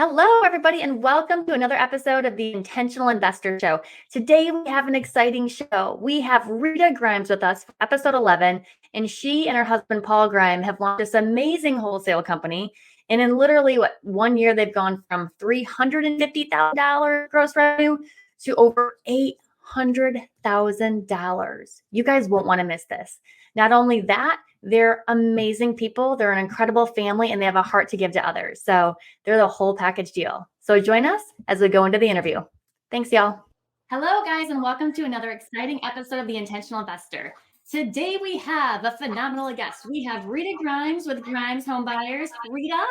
Hello, everybody, and welcome to another episode of the Intentional Investor Show. Today, we have an exciting show. We have Rita Grimes with us for episode 11, and she and her husband, Paul Grimes, have launched this amazing wholesale company. And in literally 1 year, they've gone from $350,000 gross revenue to over $800,000. You guys won't want to miss this. Not only that, they're amazing people. They're an incredible family, and they have a heart to give to others. So they're the whole package deal. So join us as we go into the interview. Thanks, y'all. Hello, guys, and welcome to another exciting episode of The Intentional Investor. Today, we have a phenomenal guest. We have Rita Grimes with Grimes Homebuyers. Rita,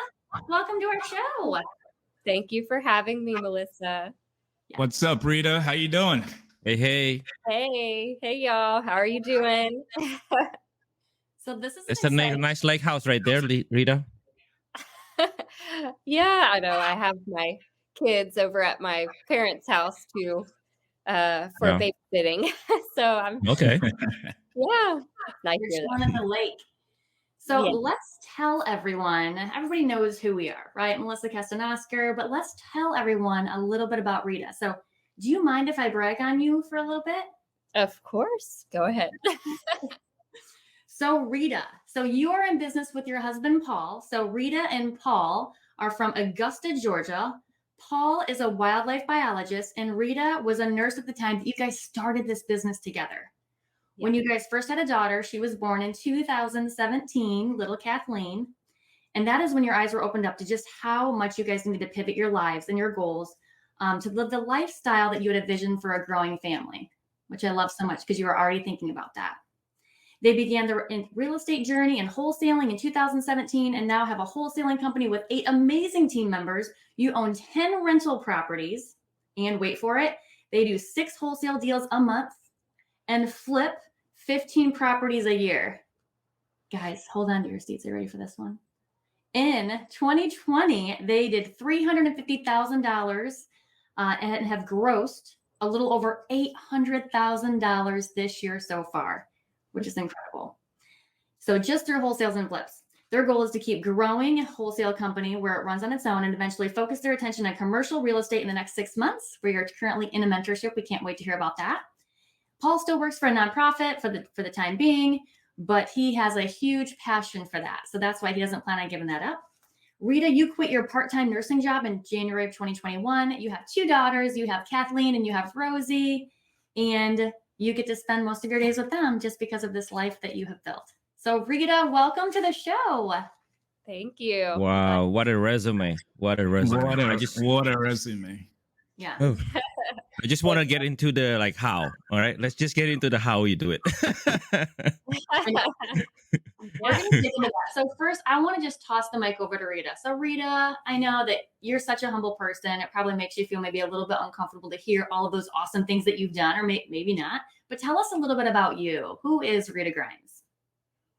welcome to our show. Thank you for having me, Melissa. What's up, Rita? How you doing? Hey, y'all. How are you doing? So this is it's a nice lake house right there, Rita. Yeah, I know. I have my kids over at my parents' house too for babysitting. So I'm okay. Yeah, nice. You're chilling at the lake. So let's tell everyone. Everybody knows who we are, right? Melissa Castanoscar, but let's tell everyone a little bit about Rita. So, do you mind if I brag on you for a little bit? Of course. Go ahead. So Rita, you are in business with your husband, Paul. So Rita and Paul are from Augusta, Georgia. Paul is a wildlife biologist, and Rita was a nurse at the time that you guys started this business together. Yeah. When you guys first had a daughter, she was born in 2017, little Kathleen. And that is when your eyes were opened up to just how much you guys needed to pivot your lives and your goals to live the lifestyle that you had envisioned for a growing family, which I love so much because you were already thinking about that. They began their real estate journey and wholesaling in 2017 and now have a wholesaling company with 8 amazing team members. You own 10 rental properties, and wait for it, they do 6 wholesale deals a month and flip 15 properties a year. Guys, hold on to your seats. Are you ready for this one? In 2020, they did $350,000 and have grossed a little over $800,000 this year so far, which is incredible. So just through wholesales and flips. Their goal is to keep growing a wholesale company where it runs on its own and eventually focus their attention on commercial real estate in the next 6 months. We are currently in a mentorship. We can't wait to hear about that. Paul still works for a nonprofit for the time being, but he has a huge passion for that. So that's why he doesn't plan on giving that up. Rita, you quit your part-time nursing job in January of 2021. You have 2 daughters. You have Kathleen and you have Rosie, and you get to spend most of your days with them just because of this life that you have built. So Rita, welcome to the show. Thank you. Wow, what a resume. What a resume. What a resume. Yeah. Oh. I just want to get into the how. All right, let's just get into the how you do it. We're going to get into that. So first, I want to just toss the mic over to Rita. So Rita, I know that you're such a humble person. It probably makes you feel maybe a little bit uncomfortable to hear all of those awesome things that you've done, or maybe not. But tell us a little bit about you. Who is Rita Grimes?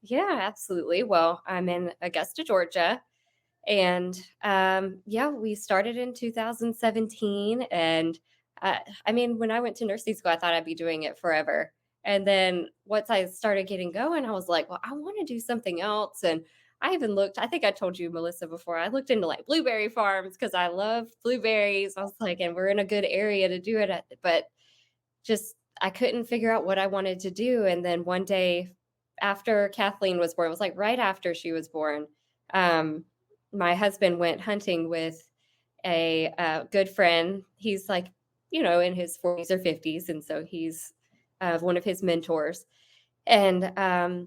Yeah, absolutely. Well, I'm in Augusta, Georgia. And we started in 2017. And when I went to nursing school, I thought I'd be doing it forever. And then once I started getting going, I was like, well, I want to do something else. And I even looked, I think I told you, Melissa, before, I looked into blueberry farms because I love blueberries. I was like, and we're in a good area to do it. But just, I couldn't figure out what I wanted to do. And then one day after Kathleen was born, it was right after she was born, my husband went hunting with a good friend. He's in his 40s or 50s. And so he's one of his mentors. And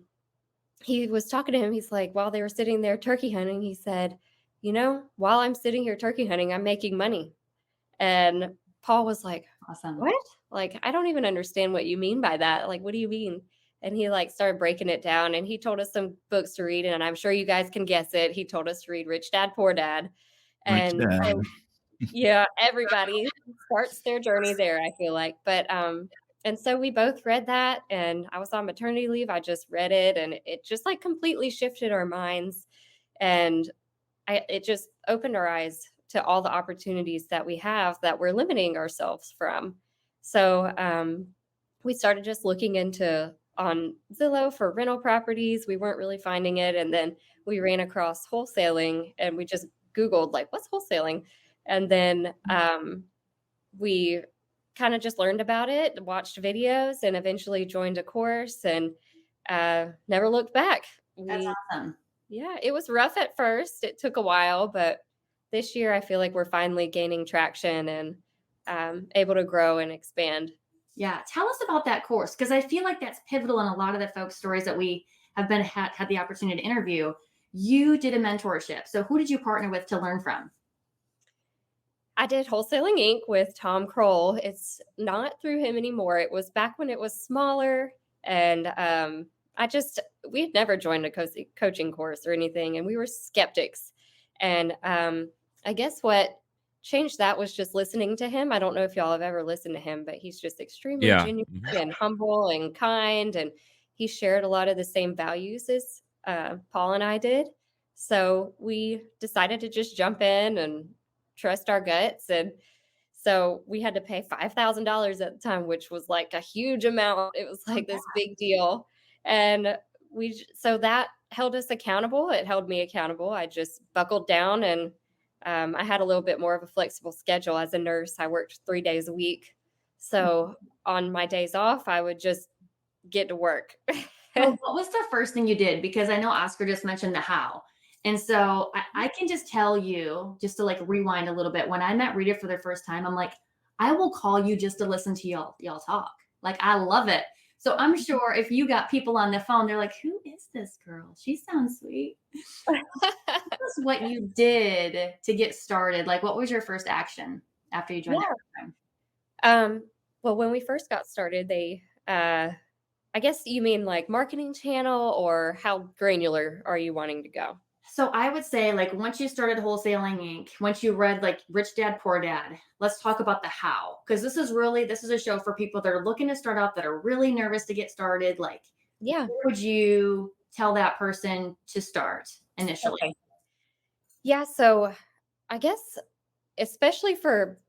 he was talking to him. He's like, while they were sitting there turkey hunting, he said, while I'm sitting here turkey hunting, I'm making money. And Paul was like, awesome. What? I don't even understand what you mean by that. What do you mean? And he started breaking it down, and he told us some books to read, and I'm sure you guys can guess it. He told us to read Rich Dad, Poor Dad. And yeah, everybody starts their journey there, I feel like. But and so we both read that, and I was on maternity leave. I just read it, and it just completely shifted our minds, and it just opened our eyes to all the opportunities that we have that we're limiting ourselves from. So we started just looking into on Zillow for rental properties. We weren't really finding it. And then we ran across wholesaling, and we just Googled what's wholesaling? And then we kind of just learned about it, watched videos, and eventually joined a course and never looked back. That's awesome. Yeah, it was rough at first. It took a while, but this year I feel like we're finally gaining traction and able to grow and expand. Yeah. Tell us about that course, because I feel like that's pivotal in a lot of the folks' stories that we have had the opportunity to interview. You did a mentorship. So who did you partner with to learn from? I did Wholesaling Inc. with Tom Kroll. It's not through him anymore. It was back when it was smaller. And we had never joined a coaching course or anything. And we were skeptics. And I guess what changed that was just listening to him. I don't know if y'all have ever listened to him, but he's just extremely genuine and humble and kind. And he shared a lot of the same values as Paul and I did. So we decided to just jump in and trust our guts. And so we had to pay $5,000 at the time, which was like a huge amount. It was like this big deal. And so that held us accountable. It held me accountable. I just buckled down, and I had a little bit more of a flexible schedule as a nurse. I worked 3 days a week. So on my days off, I would just get to work. So what was the first thing you did? Because I know Oscar just mentioned the how. And so I can just tell you, just to like rewind a little bit, when I met Rita for the first time, I'm like, I will call you just to listen to y'all talk. Like, I love it. So I'm sure if you got people on the phone, they're like, who is this girl? She sounds sweet. Tell us what you did to get started. Like, what was your first action after you joined that program? Well, when we first got started, I guess you mean like marketing channel, or how granular are you wanting to go? So I would say, like, once you started Wholesaling Inc., once you read like Rich Dad Poor Dad, let's talk about the how. Because this is a show for people that are looking to start out, that are really nervous to get started. Like, where would you tell that person to start initially? Okay. Yeah. So I guess, especially for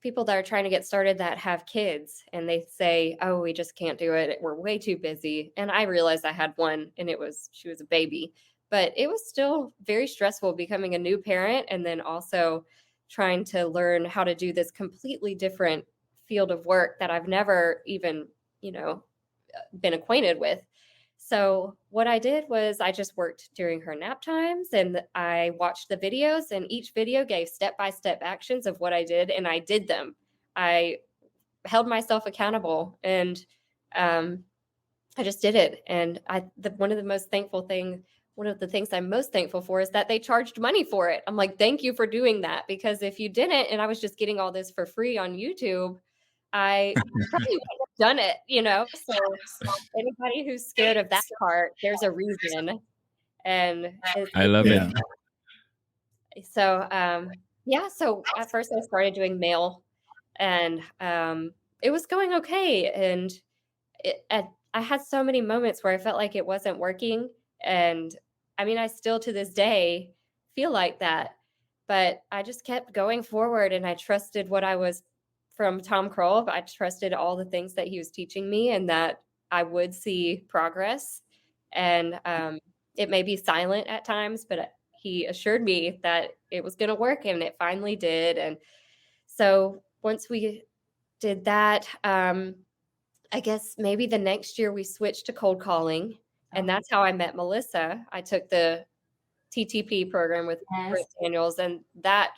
people that are trying to get started that have kids and they say, oh, we just can't do it, we're way too busy. And I realized I had one, and she was a baby. But it was still very stressful becoming a new parent, and then also trying to learn how to do this completely different field of work that I've never even, been acquainted with. So what I did was I just worked during her nap times, and I watched the videos, and each video gave step-by-step actions of what I did, and I did them. I held myself accountable, and I just did it. And one of the things I'm most thankful for is that they charged money for it. I'm like, thank you for doing that, because if you didn't, and I was just getting all this for free on YouTube, I probably wouldn't have done it, So anybody who's scared of that part, there's a reason. And I love it. So, so at first I started doing mail, and it was going okay. And I had so many moments where I felt like it wasn't working. And I mean, I still to this day feel like that, but I just kept going forward, and I trusted what I was from Tom Kroll. I trusted all the things that he was teaching me, and that I would see progress. And it may be silent at times, but he assured me that it was going to work, and it finally did. And so once we did that, I guess maybe the next year we switched to cold calling. And that's how I met Melissa. I took the TTP program with Britt Daniels, and that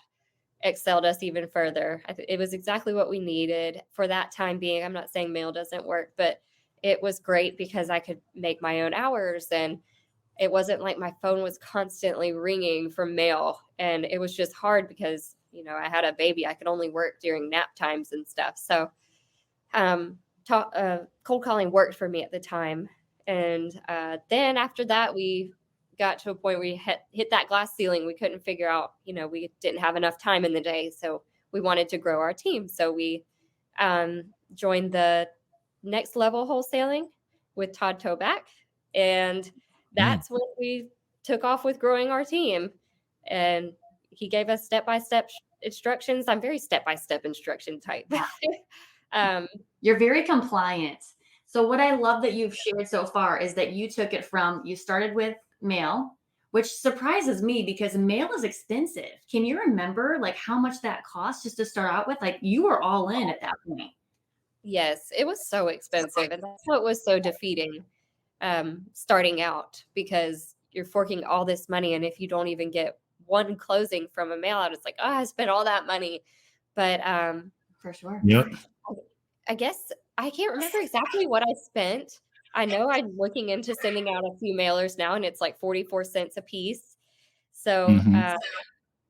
excelled us even further. It was exactly what we needed for that time being. I'm not saying mail doesn't work, but it was great because I could make my own hours, and it wasn't like my phone was constantly ringing from mail. And it was just hard because, I had a baby. I could only work during nap times and stuff. So cold calling worked for me at the time. And then after that, we got to a point where we hit that glass ceiling. We couldn't figure out, we didn't have enough time in the day. So we wanted to grow our team. So we joined the Next Level Wholesaling with Todd Toback. And that's when we took off with growing our team. And he gave us step-by-step instructions. I'm very step-by-step instruction type. You're very compliant. So what I love that you've shared so far is that you took it from, you started with mail, which surprises me because mail is expensive. Can you remember like how much that cost just to start out with? Like you were all in at that point. Yes, it was so expensive, and that's what was so defeating, starting out, because you're forking all this money, and if you don't even get one closing from a mail out, it's like, oh, I spent all that money. But For sure. Yep. I guess I can't remember exactly what I spent. I know I'm looking into sending out a few mailers now, and it's like 44 cents a piece. So Mhm.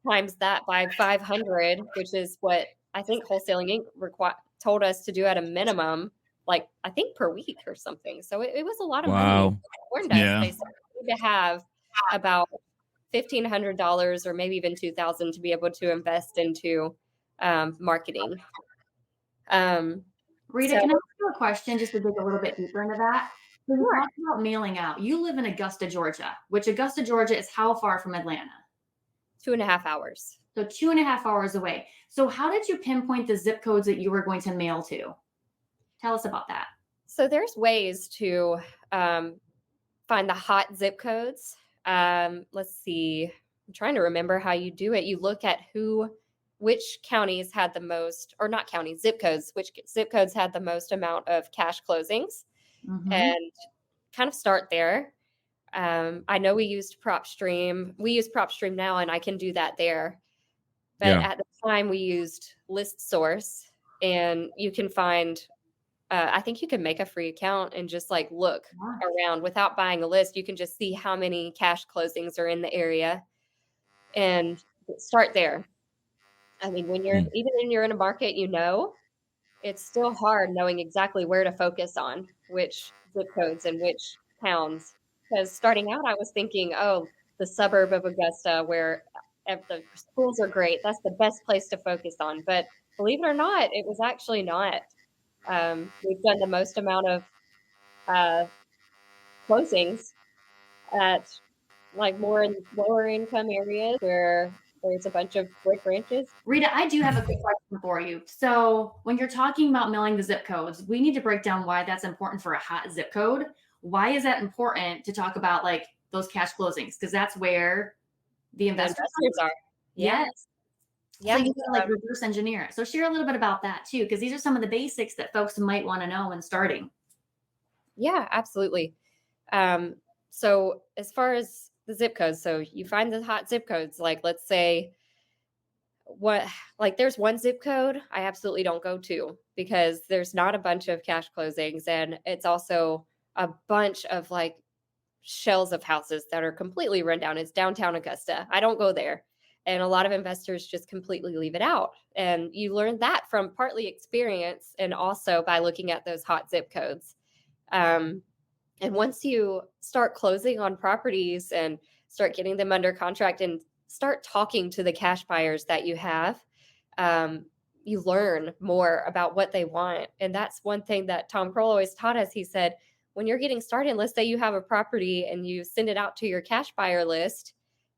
times that by 500, which is what I think Wholesaling Inc. told us to do at a minimum, like I think per week or something. So it was a lot of money. Wow. They warned us. Yeah. They said we need to have about $1,500 or maybe even 2,000 to be able to invest into marketing. Rita, So can I ask you a question just to dig a little bit deeper into that? So you sure. talked about mailing out. You live in Augusta, Georgia, which Augusta, Georgia is how far from Atlanta? 2.5 hours. So 2.5 hours away. So how did you pinpoint the zip codes that you were going to mail to? Tell us about that. So there's ways to find the hot zip codes. Let's see. I'm trying to remember how you do it. You look at which counties had the most, or not counties, zip codes, which zip codes had the most amount of cash closings, and kind of start there. I know we used PropStream. We use PropStream now, and I can do that there. But Yeah. at the time, we used ListSource, and you can find. I think you can make a free account and just like look Wow. around without buying a list. You can just see how many cash closings are in the area and start there. I mean, even when you're in a market, it's still hard knowing exactly where to focus on, which zip codes and which towns. Because starting out, I was thinking, oh, the suburb of Augusta where the schools are great. That's the best place to focus on. But believe it or not, it was actually not. We've done the most amount of closings at like more in lower income areas where there's a bunch of brick ranches. Rita, I do have a quick question for you. So when you're talking about mailing the zip codes, we need to break down why that's important for a hot zip code. Why is that important to talk about like those cash closings? Because that's where the The investors investors are. Yeah. Yes. Yeah. So you can like reverse engineer it. So share a little bit about that too, because these are some of the basics that folks might want to know when starting. Yeah, absolutely. So as far as the zip codes, so you find the hot zip codes, like let's say there's one zip code I absolutely don't go to because there's not a bunch of cash closings, and it's also a bunch of like shells of houses that are completely run down. It's downtown Augusta. I don't go there. And a lot of investors just completely leave it out. And you learn that from partly experience and also by looking at those hot zip codes. And once you start closing on properties and start getting them under contract and start talking to the cash buyers that you have, you learn more about what they want. And that's one thing that Tom Kroll always taught us. He said, when you're getting started, let's say you have a property and you send it out to your cash buyer list,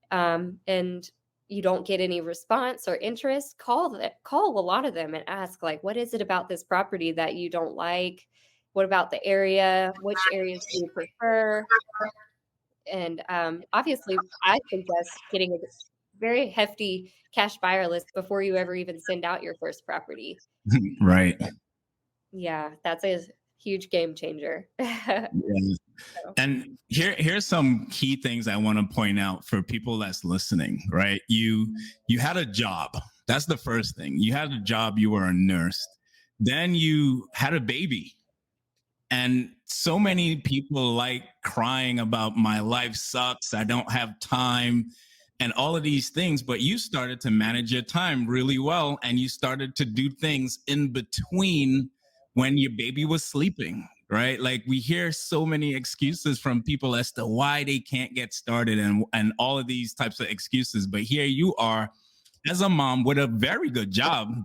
and you don't get any response or interest, call a lot of them and ask, like, what is it about this property that you don't like? What about the area? Which areas do you prefer? And obviously, I suggest getting a very hefty cash buyer list before you ever even send out your first property. Right. Yeah, that's a huge game changer. Yeah. And here's some key things I want to point out for people that's listening, right? You had a job. That's the first thing. You had a job, you were a nurse. Then you had a baby. And so many people like crying about my life sucks, I don't have time, and all of these things. But you started to manage your time really well, and you started to do things in between when your baby was sleeping, right? Like we hear so many excuses from people as to why they can't get started and all of these types of excuses. But here you are as a mom with a very good job,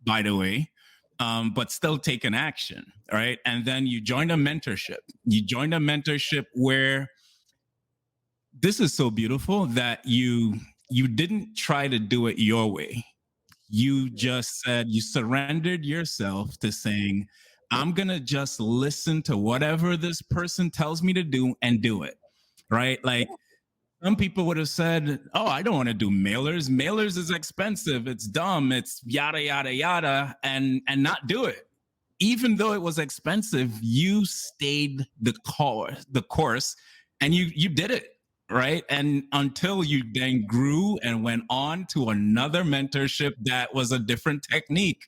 by the way, but still taking action, right? And then you joined a mentorship. You joined a mentorship where this is so beautiful that you didn't try to do it your way. You just said you surrendered yourself to saying, I'm going to just listen to whatever this person tells me to do and do it, right? Like some people would have said, "Oh, I don't want to do mailers. Mailers is expensive. It's dumb. It's yada yada yada," and not do it. Even though it was expensive, you stayed the course, and you did it, right? And until you then grew and went on to another mentorship that was a different technique.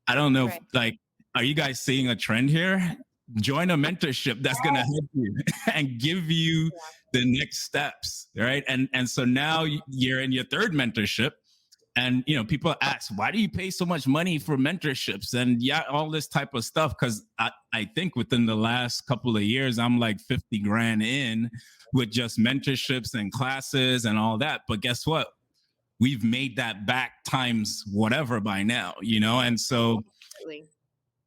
I don't know, Right. like, are you guys seeing a trend here? Join a mentorship that's going to help you and give you the next steps, right? And so now you're in your third mentorship, and people ask, why do you pay so much money for mentorships and all this type of stuff? Because I think within the last couple of years, I'm like 50 grand in with just mentorships and classes and all that. But guess what? We've made that back times whatever by now, and so Absolutely.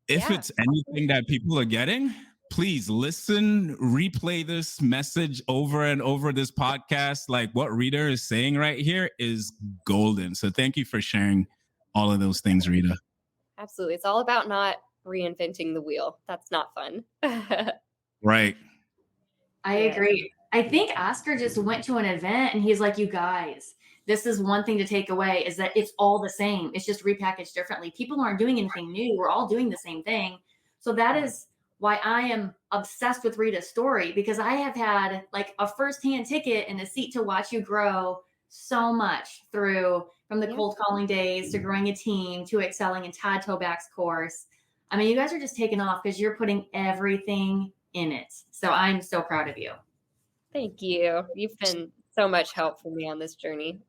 if Yeah. it's anything that people are getting, please listen, replay this message over and over this podcast. Like what Rita is saying right here is golden. So thank you for sharing all of those things, Rita. Absolutely. It's all about not reinventing the wheel. That's not fun. Right. I Yeah. agree. I think Oscar just went to an event and he's like, you guys, this is one thing to take away is that it's all the same. It's just repackaged differently. People aren't doing anything new. We're all doing the same thing. So that is why I am obsessed with Rita's story, because I have had like a firsthand ticket and a seat to watch you grow so much from the cold calling days to growing a team to excelling in Todd Toback's course. I mean, you guys are just taking off because you're putting everything in it. So I'm so proud of you. Thank you. You've been so much help for me on this journey.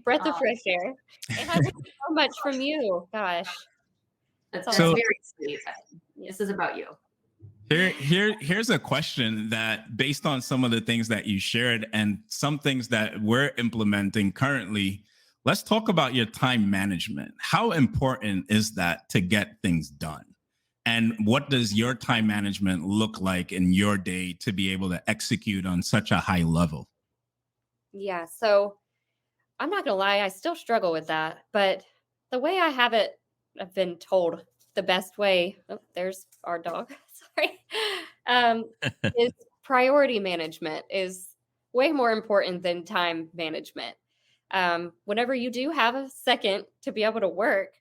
Breath of fresh air. And I learned so much from you. Gosh. That's So- very sweet. This is about you. Here's a question that, based on some of the things that you shared and some things that we're implementing currently, let's talk about your time management. How important is that to get things done? And what does your time management look like in your day to be able to execute on such a high level? Yeah. So I'm not going to lie. I still struggle with that. But the way I have it, I've been told the best way. Oh, there's our dog. Sorry. Is priority management is way more important than time management. Whenever you do have a second to be able to work,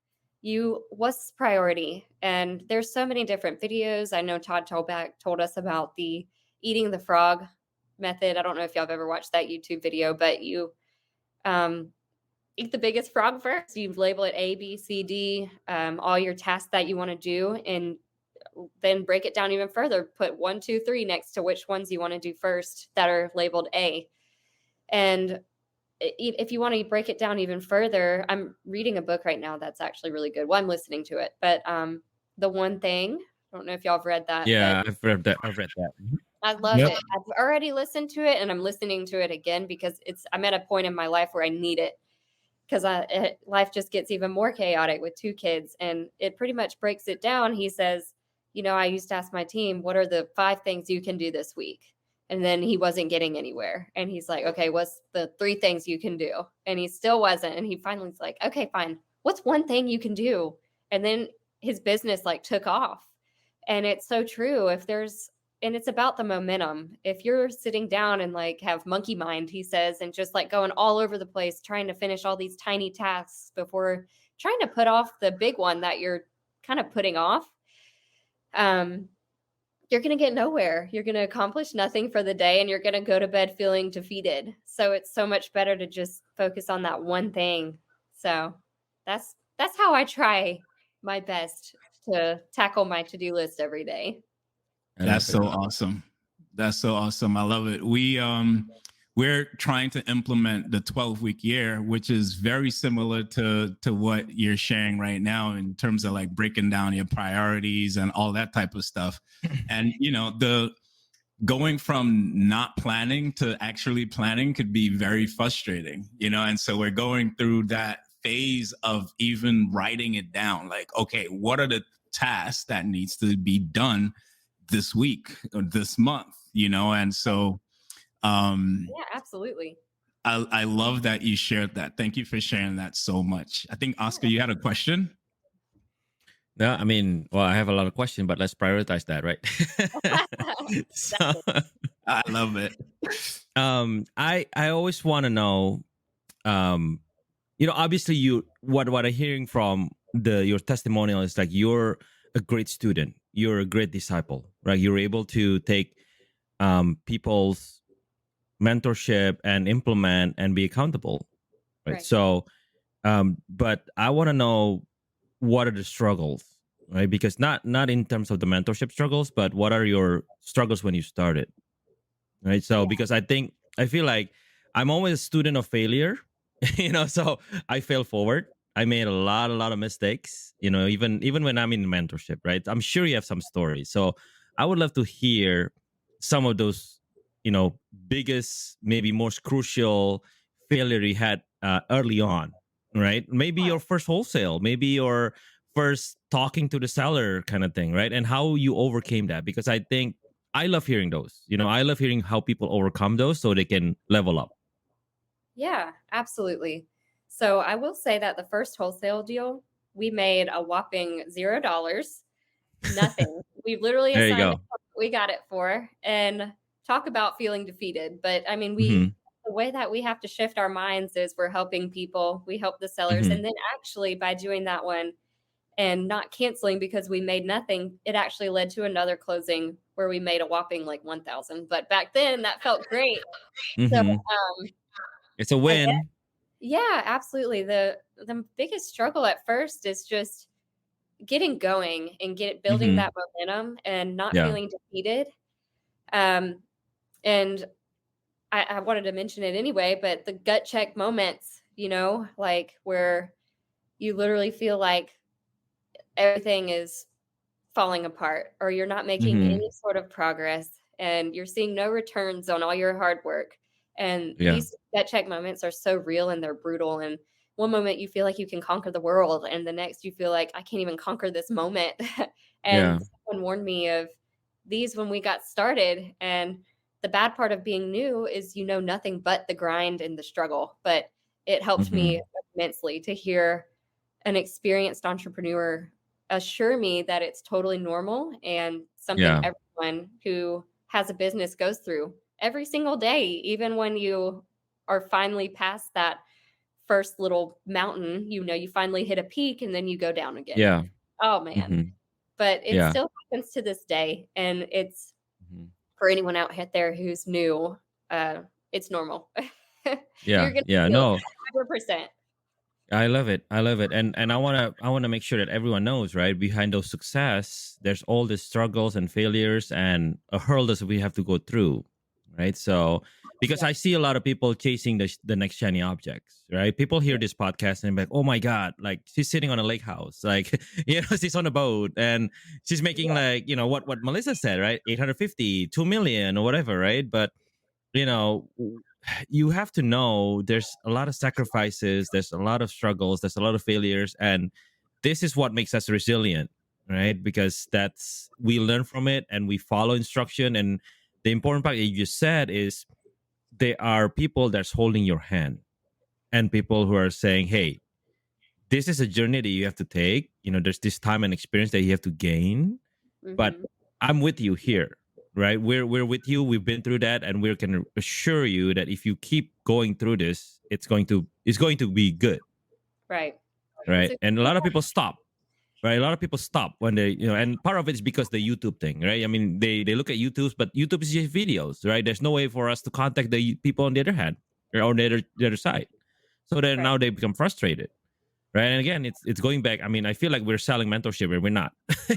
what's priority? And there's so many different videos. I know Todd Toback told us about the eating the frog method. I don't know if y'all have ever watched that YouTube video, but you eat the biggest frog first. You label it A, B, C, D, all your tasks that you want to do, and then break it down even further. Put 1, 2, 3 next to which ones you want to do first that are labeled A. And if you want to break it down even further, I'm reading a book right now that's actually really good. Well, I'm listening to it, but The One Thing. I don't know if y'all have read that. Yeah, I've read that. I love Yep. it. I've already listened to it, and I'm listening to it again because I'm at a point in my life where I need it, because life just gets even more chaotic with 2 kids, and it pretty much breaks it down. He says, I used to ask my team, what are the 5 things you can do this week? And then he wasn't getting anywhere. And he's like, okay, what's the 3 things you can do? And he still wasn't. And he finally's like, okay, fine. What's one thing you can do? And then his business like took off. And it's so true. And it's about the momentum. If you're sitting down and like have monkey mind, he says, and just like going all over the place, trying to finish all these tiny tasks before trying to put off the big one that you're kind of putting off, you're going to get nowhere. You're going to accomplish nothing for the day, and you're going to go to bed feeling defeated. So it's so much better to just focus on that one thing. So that's how I try my best to tackle my to-do list every day. That's so awesome. That's so awesome. I love it. We're trying to implement the 12-week year, which is very similar to what you're sharing right now in terms of like breaking down your priorities and all that type of stuff. And the going from not planning to actually planning could be very frustrating, and so we're going through that phase of even writing it down. Like, okay, what are the tasks that needs to be done this week or this month, and so Yeah, absolutely. I love that you shared that. Thank you for sharing that so much. I think, Oscar, you had a question? No, I mean, well, I have a lot of questions, but let's prioritize that, right? So, I love it. I always want to know, obviously what I'm hearing from your testimonial is like you're a great student, you're a great disciple, right? You're able to take people's mentorship and implement and be accountable, right? Right. So, but I want to know what are the struggles, right? Because not in terms of the mentorship struggles, but what are your struggles when you started, right? So Yeah. because I feel like I'm always a student of failure, so I fail forward. I made a lot of mistakes, even when I'm in mentorship, right? I'm sure you have some stories. So I would love to hear some of those, biggest, maybe most crucial failure you had early on, right? Maybe your first wholesale, maybe your first talking to the seller kind of thing, right? And how you overcame that, because I think I love hearing those. I love hearing how people overcome those so they can level up. Yeah, absolutely. So I will say that the first wholesale deal, we made a whopping $0. Nothing. We literally There you assigned it go. what we got it for, and talk about feeling defeated. But I mean, Hmm. the way that we have to shift our minds is we're helping people, we help the sellers. Hmm. And then actually by doing that one and not canceling because we made nothing, it actually led to another closing where we made a whopping like 1,000. But back then that felt great. So Hmm. It's a I guess, win. yeah, absolutely. The biggest struggle at first is just getting going and building Hmm. that momentum and not Yeah. feeling defeated. Um, and I wanted to mention it anyway, but the gut check moments, like where you literally feel like everything is falling apart or you're not making Hmm. any sort of progress and you're seeing no returns on all your hard work. And Yeah. these gut check moments are so real and they're brutal. And one moment you feel like you can conquer the world, and the next you feel like I can't even conquer this moment. Yeah. And someone warned me of these when we got started. And the bad part of being new is nothing but the grind and the struggle. But it helped Hmm. me immensely to hear an experienced entrepreneur assure me that it's totally normal and something Yeah. everyone who has a business goes through every single day, even when you are finally past that first little mountain, you finally hit a peak and then you go down again. Yeah. Oh man. Hmm. But it Yeah. still happens to this day. And it's Hmm. for anyone out there who's new, it's normal. You're Yeah. gonna Yeah. feel it No, 100%. I love it. I love it. And I wanna make sure that everyone knows, right? Behind those success, there's all the struggles and failures and hurdles we have to go through, right? So because Yeah. I see a lot of people chasing the next shiny objects, right? People hear this podcast and be like, oh my God, like she's sitting on a lake house, like she's on a boat and she's making like, what Melissa said, right? 850, 2 million or whatever, right? But you know you have to know there's a lot of sacrifices, there's a lot of struggles, there's a lot of failures, and this is what makes us resilient, right? Because that's we learn from it and we follow instruction. And the important part that you just said is there are people that's holding your hand and people who are saying, hey, this is a journey that you have to take. There's this time and experience that you have to gain, but Mhm. I'm with you here, right? We're with you. We've been through that, and we can assure you that if you keep going through this, it's going to be good, Right. It's right? a And a lot of people stop, right? A lot of people stop when they, and part of it is because the YouTube thing, right? I mean, they look at YouTube, but YouTube is just videos, right? There's no way for us to contact the people on the other hand or on the other side. So then right. now they become frustrated, right? And again, it's going back. I mean, I feel like we're selling mentorship, but we're not.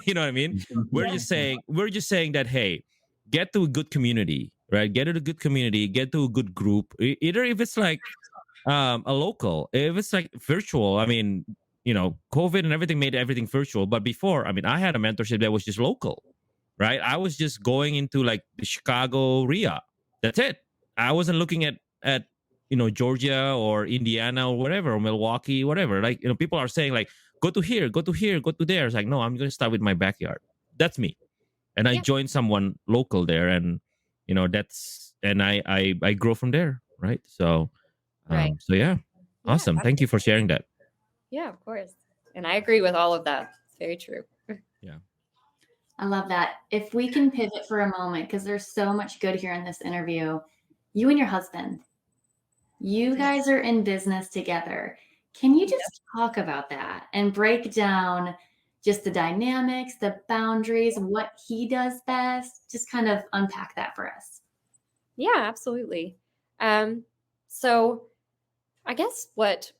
You know what I mean? We're Yeah. just saying that, hey, get to a good community, right? Get to a good community, get to a good group. Either if it's like a local, if it's like virtual. I mean, COVID and everything made everything virtual. But before, I mean, I had a mentorship that was just local, right? I was just going into like the Chicago RIA. That's it. I wasn't looking at Georgia or Indiana or whatever, or Milwaukee, whatever. Like, people are saying like, go to here, go to here, go to there. It's like, no, I'm going to start with my backyard. That's me. And I Yeah. joined someone local there, and that's and I grow from there, right? So Right. so yeah, Yeah. awesome. Thank you for sharing that. Yeah, of course. And I agree with all of that. It's very true. Yeah. I love that. If we can pivot for a moment, because there's so much good here in this interview. You and your husband, you guys are in business together. Can you just talk about that and break down just the dynamics, the boundaries, what he does best? Just kind of unpack that for us. Yeah, absolutely. So I guess what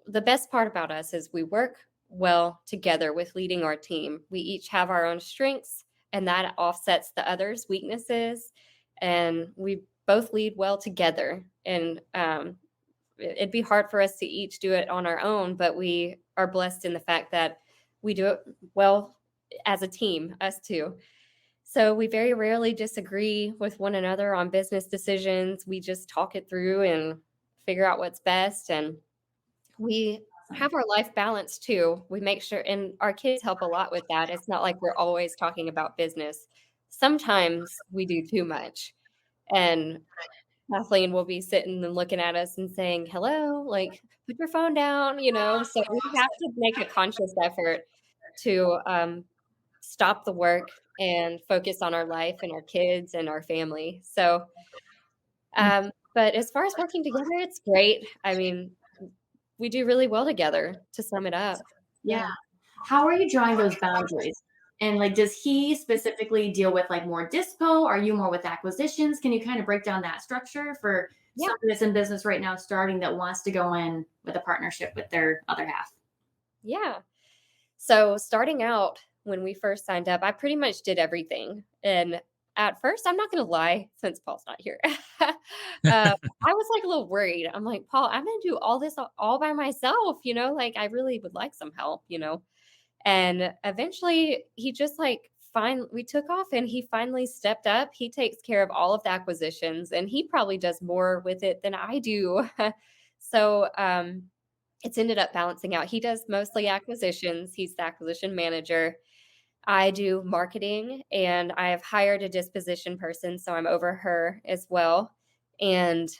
the best part about us is we work well together with leading our team. We each have our own strengths, and that offsets the others' weaknesses. And we both lead well together. And it'd be hard for us to each do it on our own, but we are blessed in the fact that we do it well as a team, us two. So we very rarely disagree with one another on business decisions. We just talk it through and figure out what's best. And we have our life balance too. We make sure, and our kids help a lot with that. It's not like we're always talking about business. Sometimes we do too much. And Kathleen will be sitting and looking at us and saying, hello, like, put your phone down, you know? So we have to make a conscious effort to stop the work and focus on our life and our kids and our family. So, but as far as working together, it's great. I mean, we do really well together, to sum it up. Yeah. How are you drawing those boundaries? And like, does he specifically deal with like more dispo? Are you more with acquisitions? Can you kind of break down that structure for someone that's in business right now starting that wants to go in with a partnership with their other half? Yeah. So starting out when we first signed up, I pretty much did everything. And at first, I'm not going to lie, since Paul's not here, I was like a little worried. I'm like, Paul, I'm going to do all this all by myself, you know, like I really would like some help, you know. And eventually he just like we took off and he finally stepped up. He takes care of all of the acquisitions and he probably does more with it than I do. So it's ended up balancing out. He does mostly acquisitions. He's the acquisition manager. I do marketing and I have hired a disposition person, so I'm over her as well. And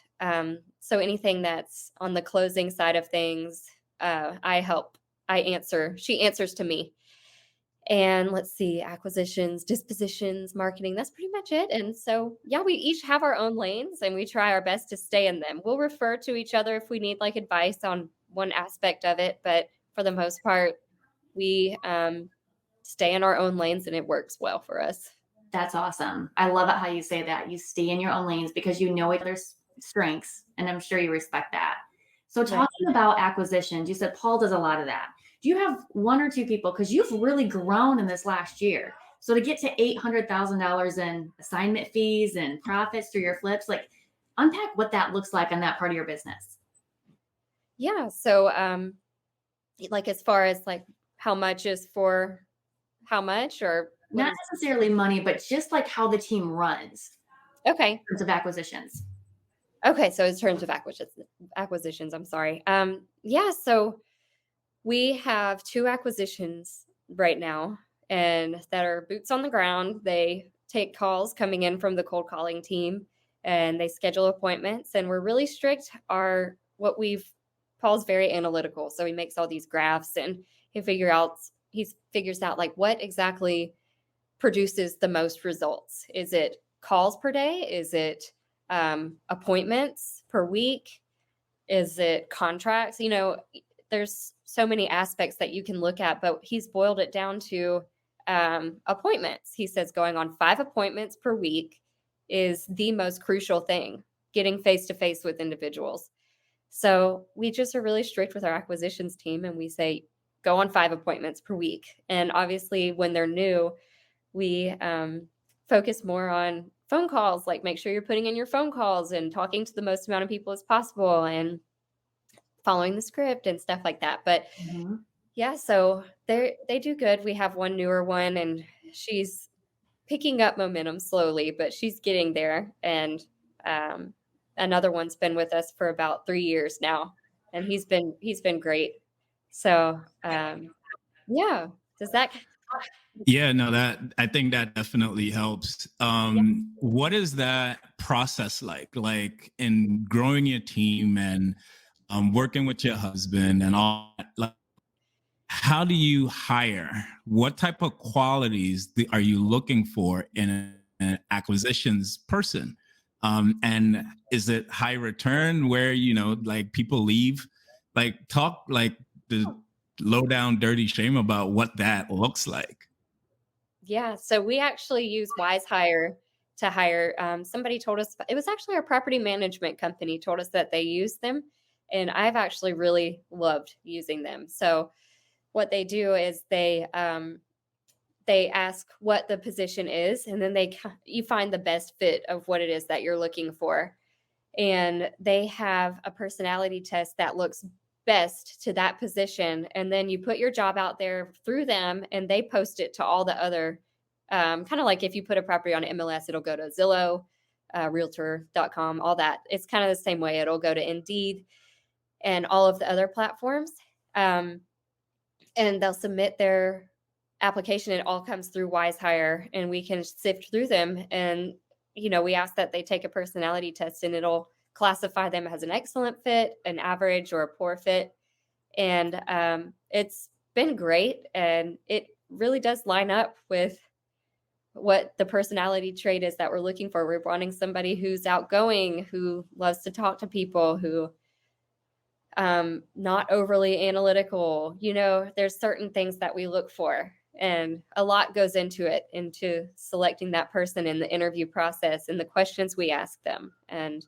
so anything that's on the closing side of things, I help. I answer. She answers to me. And let's see, acquisitions, dispositions, marketing, that's pretty much it. And so, yeah, we each have our own lanes and we try our best to stay in them. We'll refer to each other if we need like advice on one aspect of it. But for the most part, we stay in our own lanes and it works well for us. That's awesome. I love it how you say that. You stay in your own lanes because you know each other's strengths, and I'm sure you respect that. So talking about acquisitions, you said Paul does a lot of that. Do you have one or two people, because you've really grown in this last year, so to get to $800,000 in assignment fees and profits through your flips, like unpack what that looks like on that part of your business? Yeah. So like as far as like how much is for how much, or not necessarily money, but just like how the team runs. Okay. In terms of acquisitions. Okay. So in terms of acquisitions, I'm sorry. Yeah. So we have 2 acquisitions right now and that are boots on the ground. They take calls coming in from the cold calling team and they schedule appointments, and we're really strict. Paul's very analytical. So he makes all these graphs and he figures out like what exactly produces the most results. Is it calls per day? Is it appointments per week? Is it contracts? You know, there's so many aspects that you can look at, but he's boiled it down to appointments. He says going on 5 appointments per week is the most crucial thing, getting face-to-face with individuals. So we just are really strict with our acquisitions team, and we say, go on 5 appointments per week. And obviously when they're new, we focus more on phone calls, like make sure you're putting in your phone calls and talking to the most amount of people as possible and following the script and stuff like that. But yeah, so they do good. We have one newer one and she's picking up momentum slowly, but she's getting there. And another one's been with us for about 3 years now, and he's been great. So yeah, does that? Yeah, no, I think that definitely helps. What is that process like in growing your team and working with your husband and all that? Like, how do you hire? What type of qualities are you looking for in an acquisitions person? And is it high return where, like people leave? Like talk like the low down dirty shame about what that looks like. Yeah, so we actually use Wise Hire to hire. Somebody told us, it was actually our property management company told us that they use them, and I've actually really loved using them. So what they do is they ask what the position is, and then you find the best fit of what it is that you're looking for. And they have a personality test that looks best to that position. And then you put your job out there through them, and they post it to all the other, kind of like if you put a property on MLS, it'll go to Zillow, realtor.com, all that. It's kind of the same way. It'll go to Indeed and all of the other platforms. And they'll submit their application. It all comes through Wise Hire, and we can sift through them. And we ask that they take a personality test, and it'll classify them as an excellent fit, an average, or a poor fit. And it's been great. And it really does line up with what the personality trait is that we're looking for. We're wanting somebody who's outgoing, who loves to talk to people, who not overly analytical. There's certain things that we look for, and a lot goes into selecting that person in the interview process and the questions we ask them. And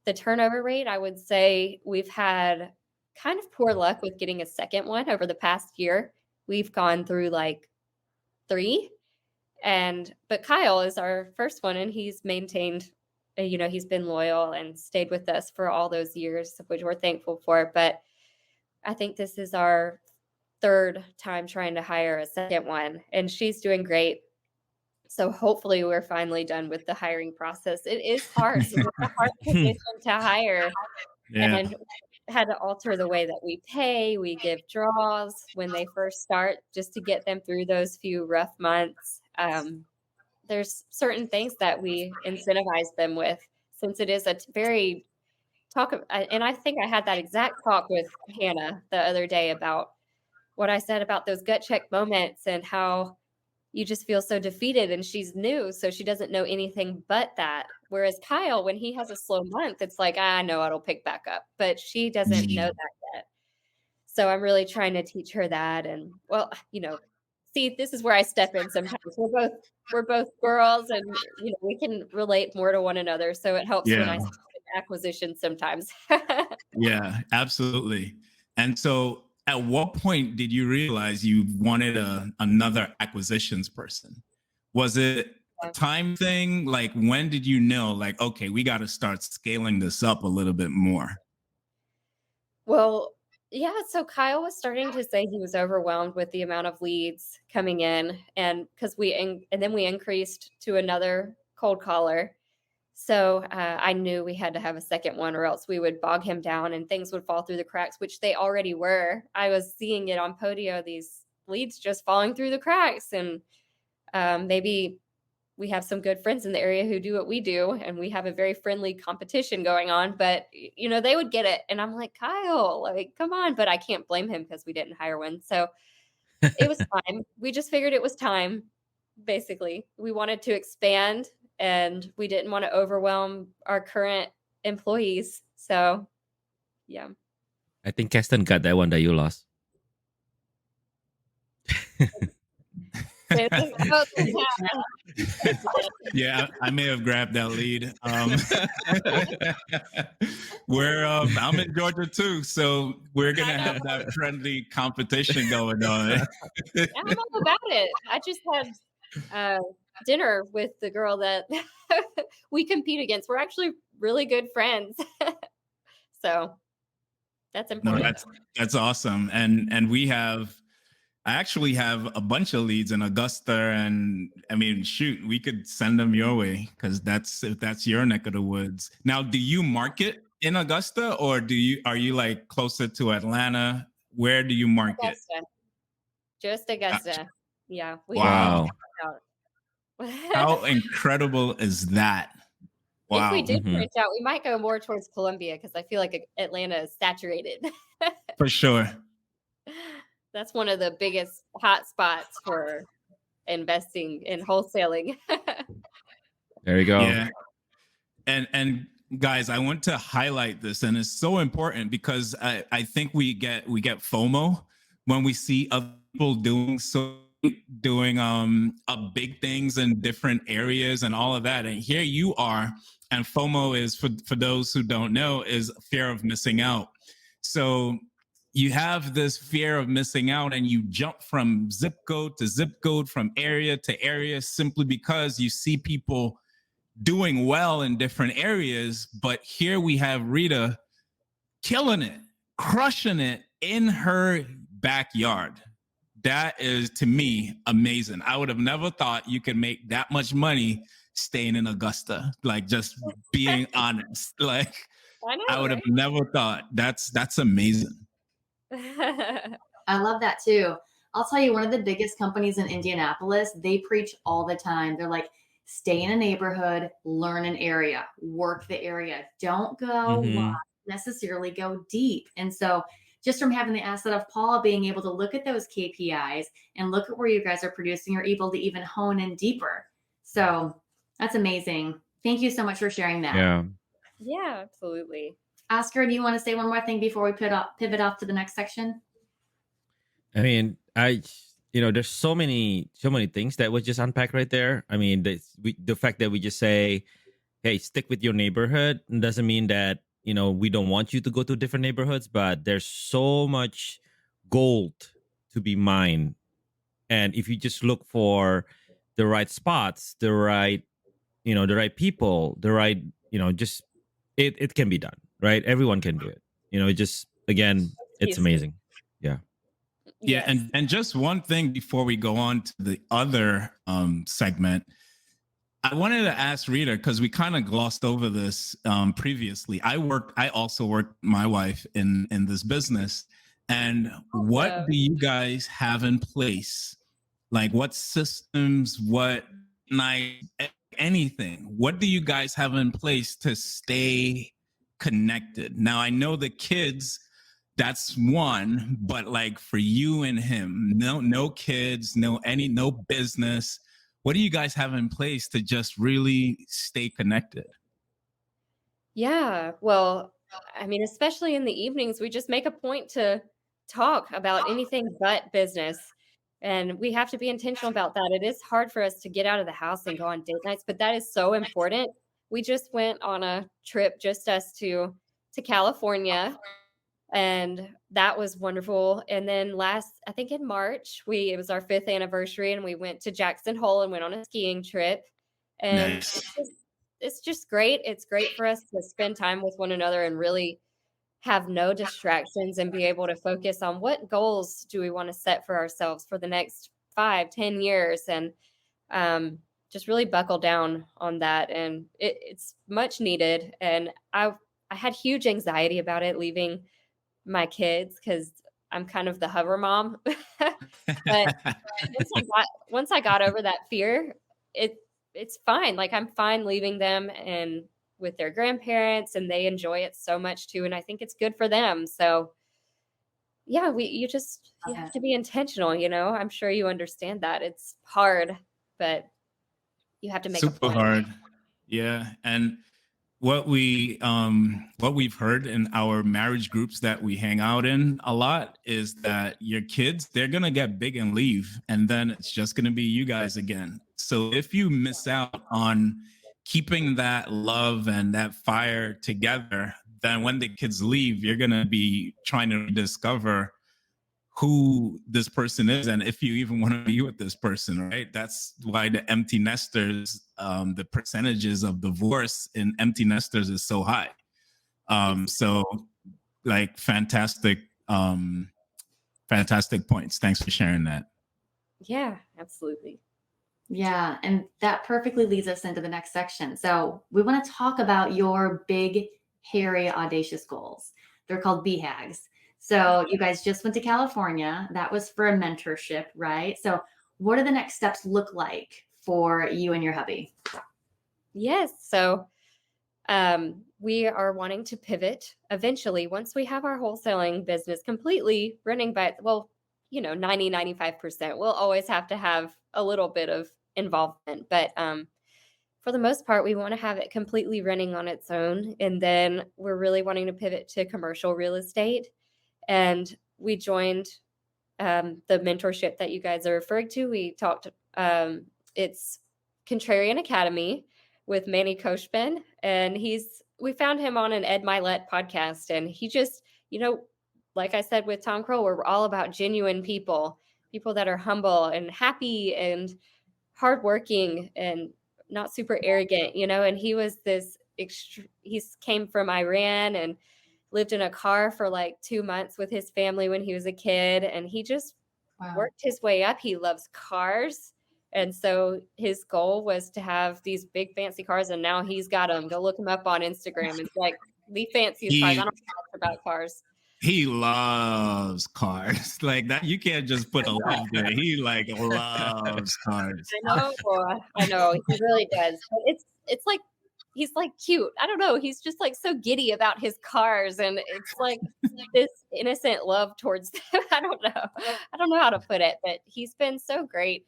the turnover rate, I would say we've had kind of poor luck with getting a second one over the past year. We've gone through like 3, but Kyle is our first one, and he's maintained, he's been loyal and stayed with us for all those years, which we're thankful for. But I think this is our 3rd time trying to hire a second one, and she's doing great. So hopefully we're finally done with the hiring process. It is hard. It's a hard position to hire. Yeah. And had to alter the way that we pay. We give draws when they first start just to get them through those few rough months. There's certain things that we incentivize them with, since it is a very and I think I had that exact talk with Hannah the other day about what I said about those gut check moments and how you just feel so defeated, and she's new, so she doesn't know anything but that. Whereas Kyle, when he has a slow month, it's like, I know it'll pick back up, but she doesn't know that yet. So I'm really trying to teach her that. And see, this is where I step in sometimes. We're both girls, and we can relate more to one another. So it helps when I step in acquisition sometimes. Yeah, absolutely. And so at what point did you realize you wanted another acquisitions person? Was it a time thing? Like, when did you know, like, okay, we got to start scaling this up a little bit more? Well, yeah. So Kyle was starting to say he was overwhelmed with the amount of leads coming in, and because and then we increased to another cold caller. So I knew we had to have a second one, or else we would bog him down and things would fall through the cracks, which they already were. I was seeing it on Podio, these leads just falling through the cracks. And maybe we have some good friends in the area who do what we do, and we have a very friendly competition going on. But, they would get it. And I'm like, Kyle, like, come on. But I can't blame him because we didn't hire one. So it was time. We just figured it was time, basically. We wanted to expand, and we didn't want to overwhelm our current employees. So, yeah. I think Keston got that one that you lost. Yeah, I may have grabbed that lead. I'm in Georgia too, so we're gonna have that friendly competition going on. I'm all about it. I just had dinner with the girl that we compete against. We're actually really good friends. So that's important. No, that's awesome. And I actually have a bunch of leads in Augusta, and I mean, shoot, we could send them your way, because if that's your neck of the woods. Now, do you market in Augusta, or are you like closer to Atlanta? Where do you market? Augusta. Just Augusta. Gotcha. Yeah. Wow. How incredible is that? Wow. If we did branch out, we might go more towards Columbia, because I feel like Atlanta is saturated. For sure. That's one of the biggest hot spots for investing in wholesaling. There you go. Yeah. And guys, I want to highlight this, and it's so important because I think we get FOMO when we see other people doing big things in different areas and all of that. And here you are, and FOMO is, for those who don't know, is fear of missing out. So you have this fear of missing out, and you jump from zip code to zip code, from area to area, simply because you see people doing well in different areas. But here we have Rita killing it, crushing it in her backyard. That is, to me, amazing. I would have never thought you could make that much money staying in Augusta. Like, just being honest. Like, I know, I would have right? never thought. That's amazing. I love that too. I'll tell you, one of the biggest companies in Indianapolis, they preach all the time. They're like, stay in a neighborhood, learn an area, work the area. Don't go wide, necessarily go deep. And so just from having the asset of Paul being able to look at those KPIs and look at where you guys are producing, you're able to even hone in deeper. So that's amazing. Thank you so much for sharing that. Yeah. Yeah, absolutely. Oscar, do you want to say one more thing before we pivot off to the next section? I mean, there's so many things that was just unpacked right there. I mean, the fact that we just say, hey, stick with your neighborhood doesn't mean that, we don't want you to go to different neighborhoods, but there's so much gold to be mined. And if you just look for the right spots, the right people, the right, just it can be done, right? Everyone can do it. Just, again, it's Easy. amazing. Yeah. Yeah, Yes. and just one thing before we go on to the other segment, I wanted to ask Rita, because we kind of glossed over this previously. I also worked my wife in this business. And what do you guys have in place? Like, what systems, anything? What do you guys have in place to stay connected? Now, I know the kids, that's one, but like for you and him, no kids, no business. What do you guys have in place to just really stay connected? Yeah. Well, I mean, especially in the evenings, we just make a point to talk about anything but business. And we have to be intentional about that. It is hard for us to get out of the house and go on date nights, but that is so important. We just went on a trip, just us two, to California, and that was wonderful. And then I think in March, it was our 5th anniversary, and we went to Jackson Hole and went on a skiing trip. And Nice. it's just great. It's great for us to spend time with one another and really have no distractions and be able to focus on what goals do we want to set for ourselves for the next 5-10 years, and just really buckle down on that. And it's much needed. And I had huge anxiety about it, leaving my kids, because I'm kind of the hover mom. But once I got over that fear, it's fine. Like, I'm fine leaving them and with their grandparents, and they enjoy it so much too. And I think it's good for them. So yeah, you have to be intentional, I'm sure you understand that. It's hard, but you have to make super a point. hard. Yeah. And what we've heard in our marriage groups that we hang out in a lot is that your kids, they're going to get big and leave, and then it's just going to be you guys again. So if you miss out on keeping that love and that fire together, then when the kids leave, you're going to be trying to discover who this person is, and if you even want to be with this person, right? That's why the empty nesters, the percentages of divorce in empty nesters is so high. So like, fantastic points. Thanks for sharing that. Yeah, absolutely. Yeah, and that perfectly leads us into the next section. So we want to talk about your big, hairy, audacious goals. They're called BHAGs. So you guys just went to California. That was for a mentorship, right? So what do the next steps look like for you and your hubby? Yes. So we are wanting to pivot eventually once we have our wholesaling business completely running by, well, 90, 95%. We'll always have to have a little bit of involvement. But for the most part, we want to have it completely running on its own. And then we're really wanting to pivot to commercial real estate. And we joined the mentorship that you guys are referring to. We talked, it's Contrarian Academy with Manny Koshman. And we found him on an Ed Milet podcast. And he just, like I said with Tom Kroll, we're all about genuine people that are humble and happy and hardworking and not super arrogant, and he was he came from Iran and lived in a car for like 2 months with his family when he was a kid. And he just worked his way up. He loves cars. And so his goal was to have these big fancy cars. And now he's got them. Go look him up on Instagram. It's like the fanciest cars. I don't know much about cars. He loves cars like that. You can't just put a love there. He like loves cars. I know. He really does. But it's like he's like cute. I don't know. He's just like so giddy about his cars, and it's like this innocent love towards them. I don't know how to put it, but he's been so great.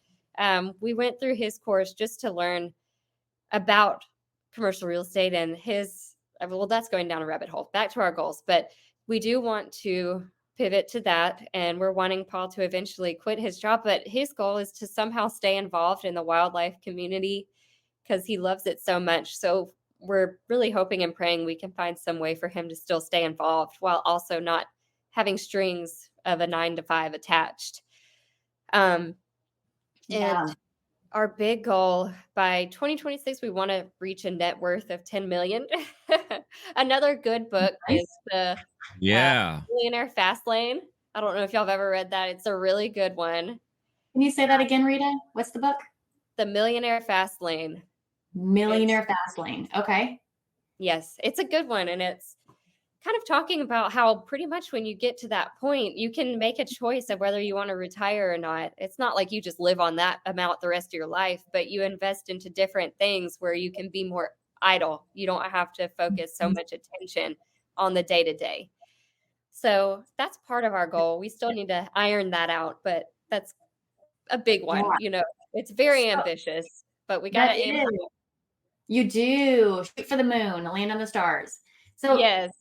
We went through his course just to learn about commercial real estate and that's going down a rabbit hole. Back to our goals, but we do want to pivot to that, and we're wanting Paul to eventually quit his job, but his goal is to somehow stay involved in the wildlife community because he loves it so much. So we're really hoping and praying we can find some way for him to still stay involved while also not having strings of a 9-to-5 attached. And our big goal by 2026, we want to reach a net worth of 10 million. Another good book is the Millionaire Fastlane. I don't know if y'all have ever read that. It's a really good one. Can you say that again, Rita? What's the book? The Millionaire Fastlane. Millionaire Fastlane. Okay. Yes, it's a good one. And it's kind of talking about how pretty much when you get to that point, you can make a choice of whether you want to retire or not. It's not like you just live on that amount the rest of your life, but you invest into different things where you can be more idle. You don't have to focus so much attention on the day-to-day. So that's part of our goal. We still need to iron that out, but that's a big one. It's very ambitious, but we got to aim for it. You do. Shoot for the moon, land on the stars. So yes.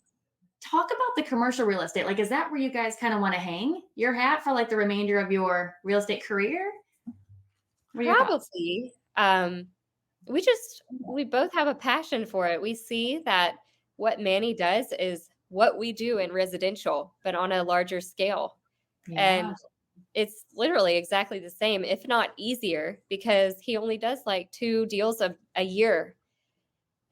Talk about the commercial real estate. Like, is that where you guys kind of want to hang your hat for like the remainder of your real estate career? Probably. We both have a passion for it. We see that what Manny does is what we do in residential, but on a larger scale. Yeah. And it's literally exactly the same, if not easier, because he only does like 2 deals a year.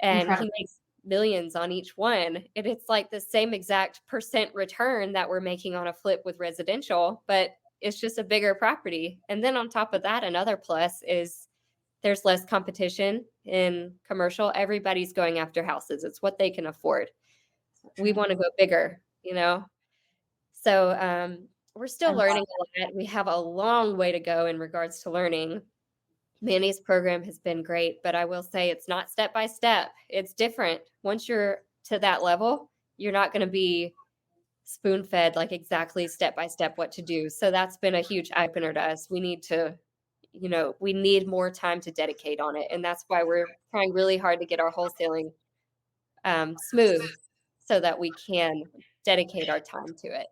And he makes millions on each one. And it's like the same exact % return that we're making on a flip with residential, but it's just a bigger property. And then on top of that, another plus is there's less competition in commercial. Everybody's going after houses. It's what they can afford. We want to go bigger, So we're still learning a lot. We have a long way to go in regards to learning. Manny's program has been great, but I will say it's not step by step. It's different. Once you're to that level, you're not going to be spoon-fed like exactly step by step what to do. So that's been a huge eye-opener to us. We need to, we need more time to dedicate on it. And that's why we're trying really hard to get our wholesaling smooth so that we can dedicate our time to it.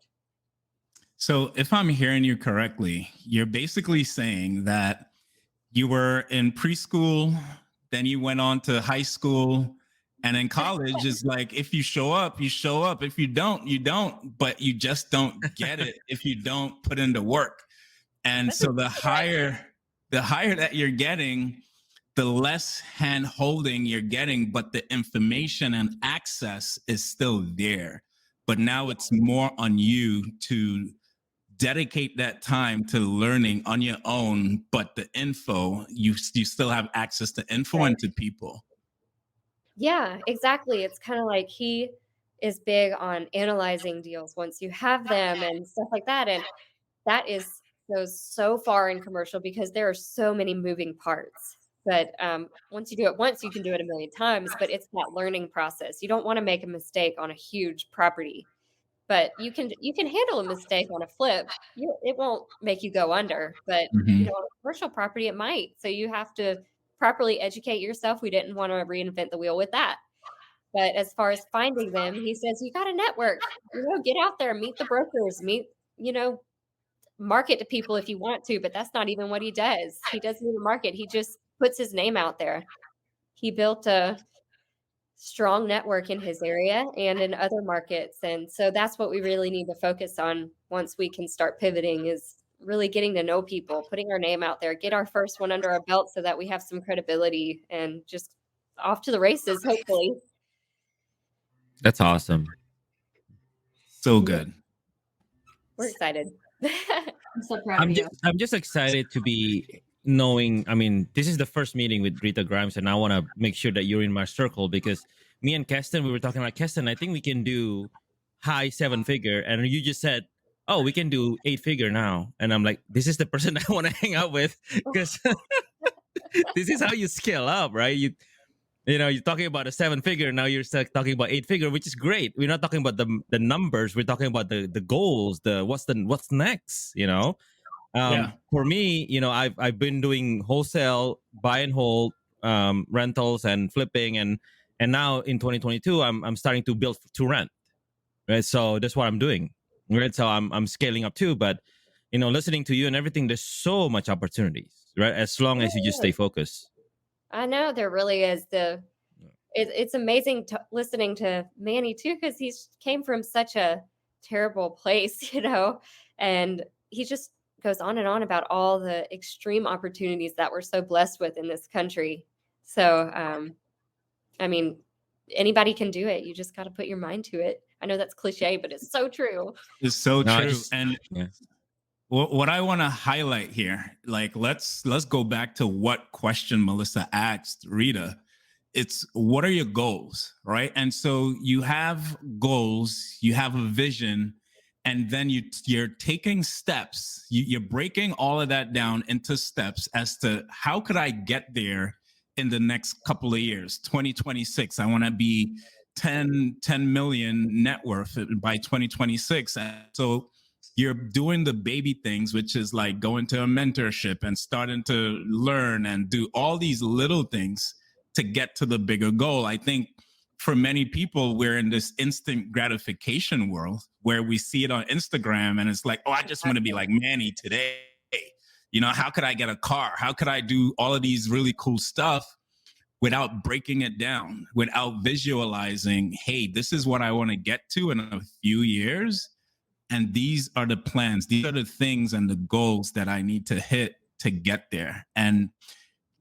So if I'm hearing you correctly, you're basically saying that you were in preschool, then you went on to high school, and in college is like, if you show up, you show up. If you don't, you don't, but you just don't get it if you don't put into work. And so the higher that you're getting, the less hand holding you're getting, but the information and access is still there. But now it's more on you to dedicate that time to learning on your own, but the info, you still have access to info and to people. Yeah, exactly. It's kind of like he is big on analyzing deals once you have them and stuff like that. And that goes so far in commercial because there are so many moving parts. But once you do it once, you can do it a million times, but it's that learning process. You don't want to make a mistake on a huge property. but you can handle a mistake on a flip. It won't make you go under, but Mhm. on a commercial property it might. So you have to properly educate yourself. We didn't want to reinvent the wheel with that. But as far as finding them, he says you got to network. Get out there, meet the brokers, market to people if you want to, but that's not even what he does. He doesn't even market. He just puts his name out there. He built a strong network in his area and in other markets. And so that's what we really need to focus on once we can start pivoting, is really getting to know people, putting our name out there, get our first one under our belt so that we have some credibility and just off to the races, hopefully. That's awesome. So good. We're excited. I'm so proud of you. I'm just excited to be knowing. I mean, this is the first meeting with Rita Grimes, and I want to make sure that you're in my circle, because me and Keston, we were talking about, Keston, I think we can do high 7-figure, and you just said, oh, we can do 8-figure now, and I'm like, this is the person I want to hang out with, because this is how you scale up, right? You're talking about a 7-figure, now you're talking about 8-figure, which is great. We're not talking about the numbers, we're talking about the goals, what's next. Yeah. For me, I've been doing wholesale, buy and hold, rentals and flipping, and now in 2022 I'm starting to build to rent, right? So that's what I'm doing, right? So I'm scaling up too, but listening to you and everything, there's so much opportunities, right? As long as you just stay focused. I know there really is. It's amazing listening to Manny too, because he's came from such a terrible place, and he just goes on and on about all the extreme opportunities that we're so blessed with in this country. So, I mean, anybody can do it. You just got to put your mind to it. I know that's cliche, but it's so true. It's so No, true. And yeah. what I want to highlight here, like let's go back to what question Melissa asked Rita. It's, what are your goals, right? And so you have goals, you have a vision, and then you're taking steps. You're breaking all of that down into steps as to how could I get there in the next couple of years. 2026, I want to be 10 million net worth by 2026. And so you're doing the baby things, which is like going to a mentorship and starting to learn and do all these little things to get to the bigger goal. I think for many people, we're in this instant gratification world where we see it on Instagram and it's like, oh, I just want to be like Manny today. How could I get a car? How could I do all of these really cool stuff without breaking it down, without visualizing, hey, this is what I want to get to in a few years. And these are the plans. These are the things and the goals that I need to hit to get there. And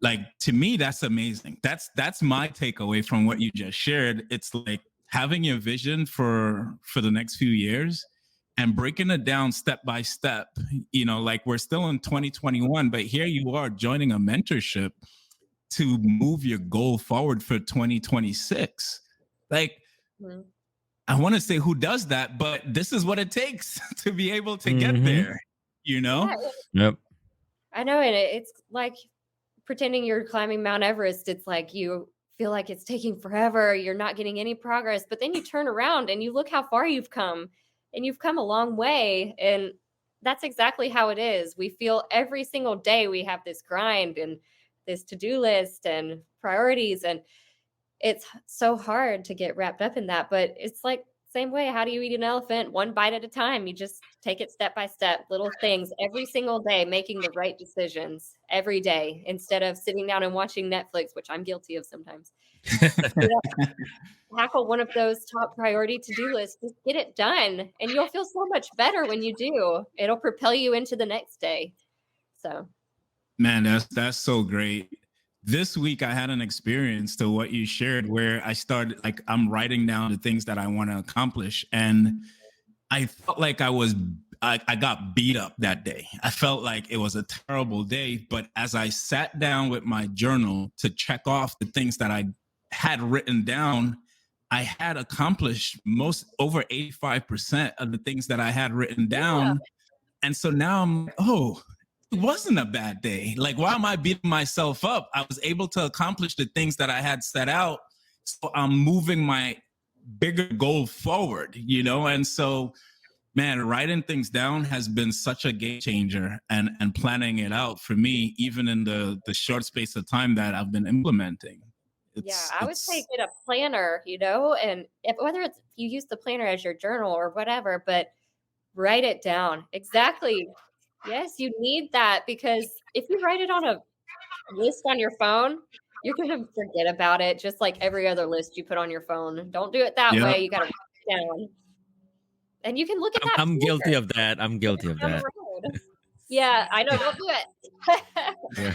like, to me, that's amazing. That's my takeaway from what you just shared. It's like having your vision for the next few years and breaking it down step by step. Like, we're still in 2021, but here you are joining a mentorship to move your goal forward for 2026. Like, Mhm. I want to say who does that, but this is what it takes to be able to get Mhm. there, Yeah, Yep. I know. And it's like pretending you're climbing Mount Everest. It's like you feel like it's taking forever. You're not getting any progress, but then you turn around and you look how far you've come, and you've come a long way. And that's exactly how it is. We feel every single day we have this grind and this to-do list and priorities, and it's so hard to get wrapped up in that. But it's like, same way, how do you eat an elephant? One bite at a time. You just take it step by step, little things every single day, making the right decisions every day instead of sitting down and watching Netflix, which I'm guilty of sometimes. Tackle one of those top priority to-do lists, just get it done, and you'll feel so much better when you do. It'll propel you into the next day. So, Man, that's so great. This week I had an experience to what you shared where I started, like, I'm writing down the things that I want to accomplish, and I felt like I got beat up that day. I felt like it was a terrible day, but as I sat down with my journal to check off the things that I had written down, I had accomplished over 85% of the things that I had written down. And so now I'm like, oh, it wasn't a bad day. Like, why am I beating myself up? I was able to accomplish the things that I had set out. So I'm moving bigger goal forward, you know? And so, man, writing things down has been such a game changer, and planning it out for me, even in the short space of time that I've been implementing. Yeah, I would say get a planner, and whether it's you use the planner as your journal or whatever, but write it down. Exactly. Yes, you need that because if you write it on a list on your phone, you're going to forget about it just like every other list you put on your phone. Don't do it that way. You got to write it down. And you can look at that. I'm guilty of that. I'm guilty of that. Yeah, I know. Don't do it. Yeah.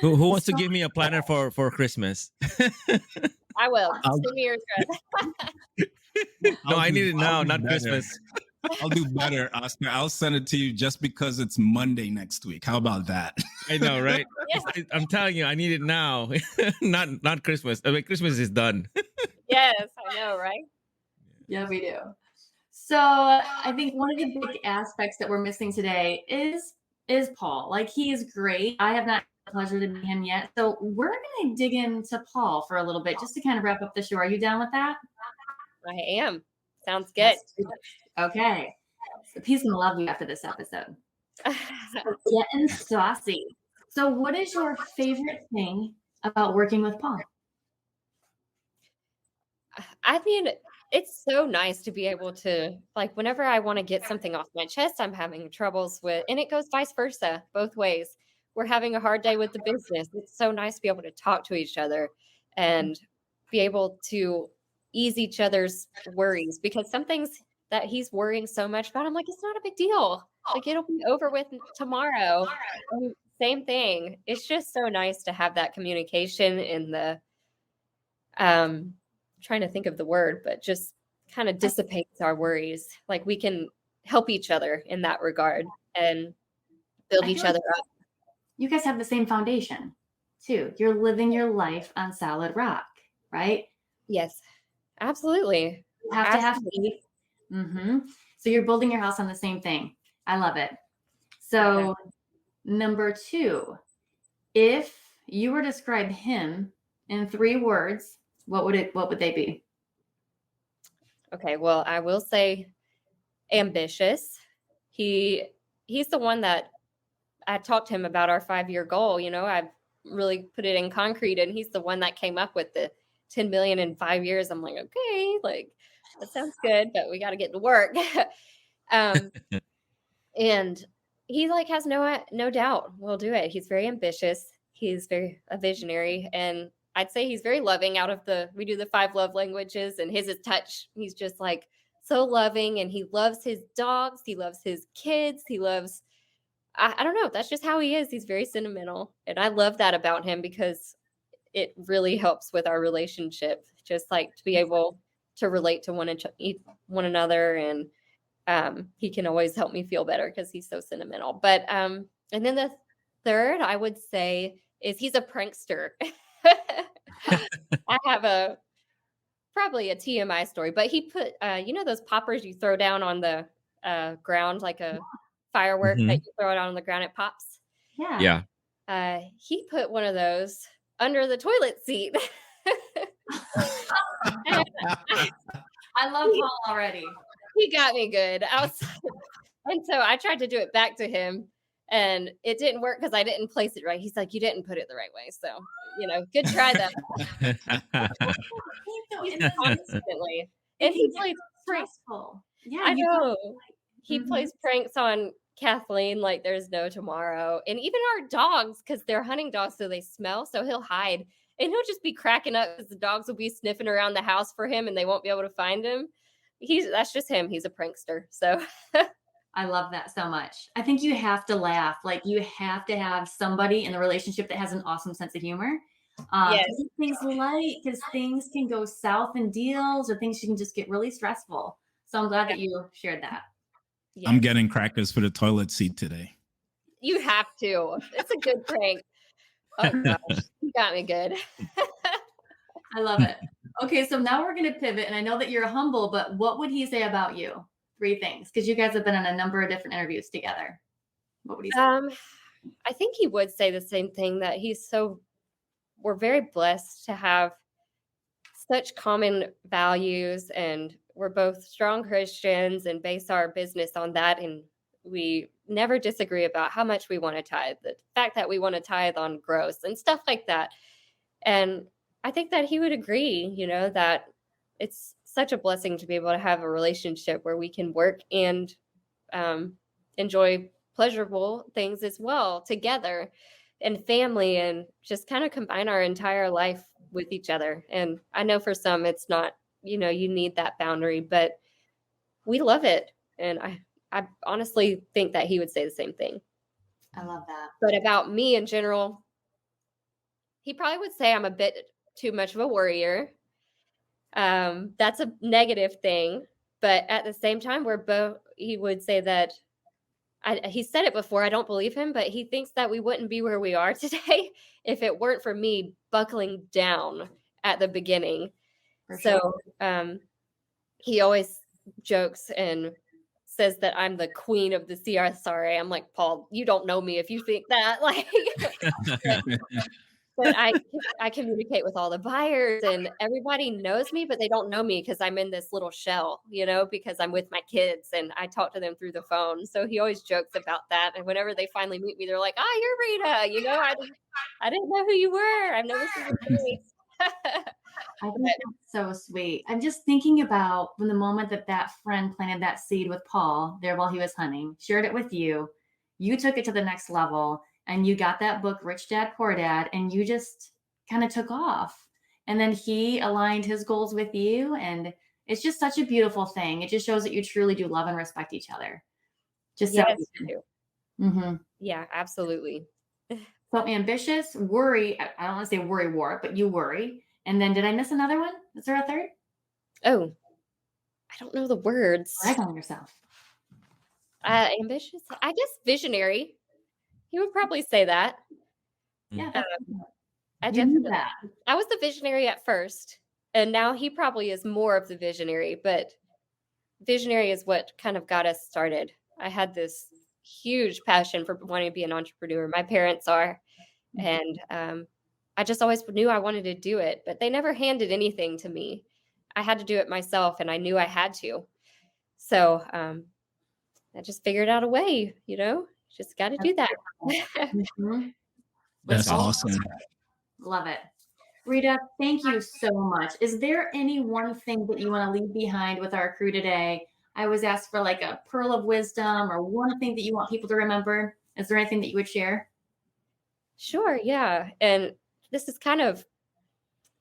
Who wants to give me a planner for Christmas? I will. Send me your address. No, I need it now, not Christmas. I'll do better, Oscar. I'll send it to you just because it's Monday next week. How about that? I know, right? Yes. I'm telling you, I need it now, not Christmas. I mean, Christmas is done. Yes, I know, right? Yeah, we do. So I think one of the big aspects that we're missing today is Paul. Like, he is great. I have not had the pleasure to meet him yet. So we're going to dig into Paul for a little bit just to kind of wrap up the show. Are you down with that? I am. Sounds good. Okay. So he's going to love you after this episode. Getting saucy. So what is your favorite thing about working with Paul? I mean, it's so nice to be able to, like, whenever I want to get something off my chest, I'm having troubles with, and it goes vice versa, both ways. We're having a hard day with the business. It's so nice to be able to talk to each other and be able to ease each other's worries, because some things that he's worrying so much about, I'm like, it's not a big deal. Like, it'll be over with tomorrow. Same thing. It's just so nice to have that communication in the, trying to think of the word, but just kind of dissipates our worries. Like, we can help each other in that regard and build each other up. You guys have the same foundation too. You're living your life on solid rock, right? Yes, absolutely. You have to have faith. Mm-hmm. So you're building your house on the same thing. I love it. So number 2, if you were to describe him in 3 words, what would they be? Okay, well, I will say ambitious. He's the one that I talked to him about our 5-year goal. I've really put it in concrete, and he's the one that came up with the 10 million in 5 years. I'm like, okay, like, that sounds good, but we got to get to work. And he has no doubt we'll do it. He's very ambitious. He's very a visionary, and I'd say he's very loving. We do the 5 love languages, and his is touch. He's just like so loving, and he loves his dogs. He loves his kids. He loves, I don't know. That's just how he is. He's very sentimental. And I love that about him because it really helps with our relationship. Just like to be able to relate to one another. And he can always help me feel better because he's so sentimental. But, and then the third I would say is he's a prankster. I have probably a TMI story, but he put, those poppers you throw down on the ground, like a firework that you throw it on the ground, it pops. Yeah. He put one of those under the toilet seat. I love Paul already. He got me good. And so I tried to do it back to him, and it didn't work because I didn't place it right. He's like, you didn't put it the right way. So, good try though. Constantly. And he plays pranks. Yeah, I know. He plays pranks on Kathleen like there's no tomorrow. And even our dogs, because they're hunting dogs, so they smell. So he'll hide. And he'll just be cracking up because the dogs will be sniffing around the house for him and they won't be able to find him. That's just him. He's a prankster. So I love that so much. I think you have to laugh. Like, you have to have somebody in the relationship that has an awesome sense of humor. Yes. Things light, because things can go south in deals, or things can just get really stressful. So I'm glad that you shared that. Yes. I'm getting crackers for the toilet seat today. You have to. It's a good prank. Oh gosh, you got me good. I love it. Okay, so now we're going to pivot, and I know that you're humble, but what would he say about you? 3 things, because you guys have been on a number of different interviews together. What would he say? I think he would say the same thing, that we're very blessed to have such common values, and we're both strong Christians and base our business on that. And we never disagree about how much we want to tithe, the fact that we want to tithe on gross and stuff like that. And I think that he would agree, that it's such a blessing to be able to have a relationship where we can work and enjoy pleasurable things as well together, and family, and just kind of combine our entire life with each other. And I know for some it's not, you need that boundary, but we love it. And I honestly think that he would say the same thing. I love that. But about me in general, he probably would say I'm a bit too much of a worrier. That's a negative thing. But at the same time, he would say that he said it before. I don't believe him, but he thinks that we wouldn't be where we are today if it weren't for me buckling down at the beginning. For So sure. he always jokes and says that I'm the queen of the CSRA. I'm like, Paul, you don't know me if you think that. Like, but I communicate with all the buyers, and everybody knows me, but they don't know me because I'm in this little shell, because I'm with my kids and I talk to them through the phone. So he always jokes about that. And whenever they finally meet me, they're like, you're Rita. I didn't know who you were. I've never seen your face. I think that's so sweet. I'm just thinking about when the moment that friend planted that seed with Paul there while he was hunting, shared it with you, you took it to the next level, and you got that book, Rich Dad, Poor Dad, and you just kind of took off. And then he aligned his goals with you. And it's just such a beautiful thing. It just shows that you truly do love and respect each other. Just yes, so. Mm-hmm. Yeah, absolutely. So ambitious, worry. I don't want to say worry wart, but you worry. And then did I miss another one? Is there a third? Oh, I don't know the words. Brag on yourself. Ambitious. I guess visionary. He would probably say that. Yeah. I was the visionary at first, and now he probably is more of the visionary, but visionary is what kind of got us started. I had this huge passion for wanting to be an entrepreneur. My parents are, and I just always knew I wanted to do it, but they never handed anything to me. I had to do it myself, and I knew I had to. So I just figured out a way, just got to do that. Mm-hmm. That's awesome. Love it. Rita, thank you so much. Is there any one thing that you want to leave behind with our crew today? I was asked for like a pearl of wisdom or one thing that you want people to remember. Is there anything that you would share? Sure. Yeah. And this is kind of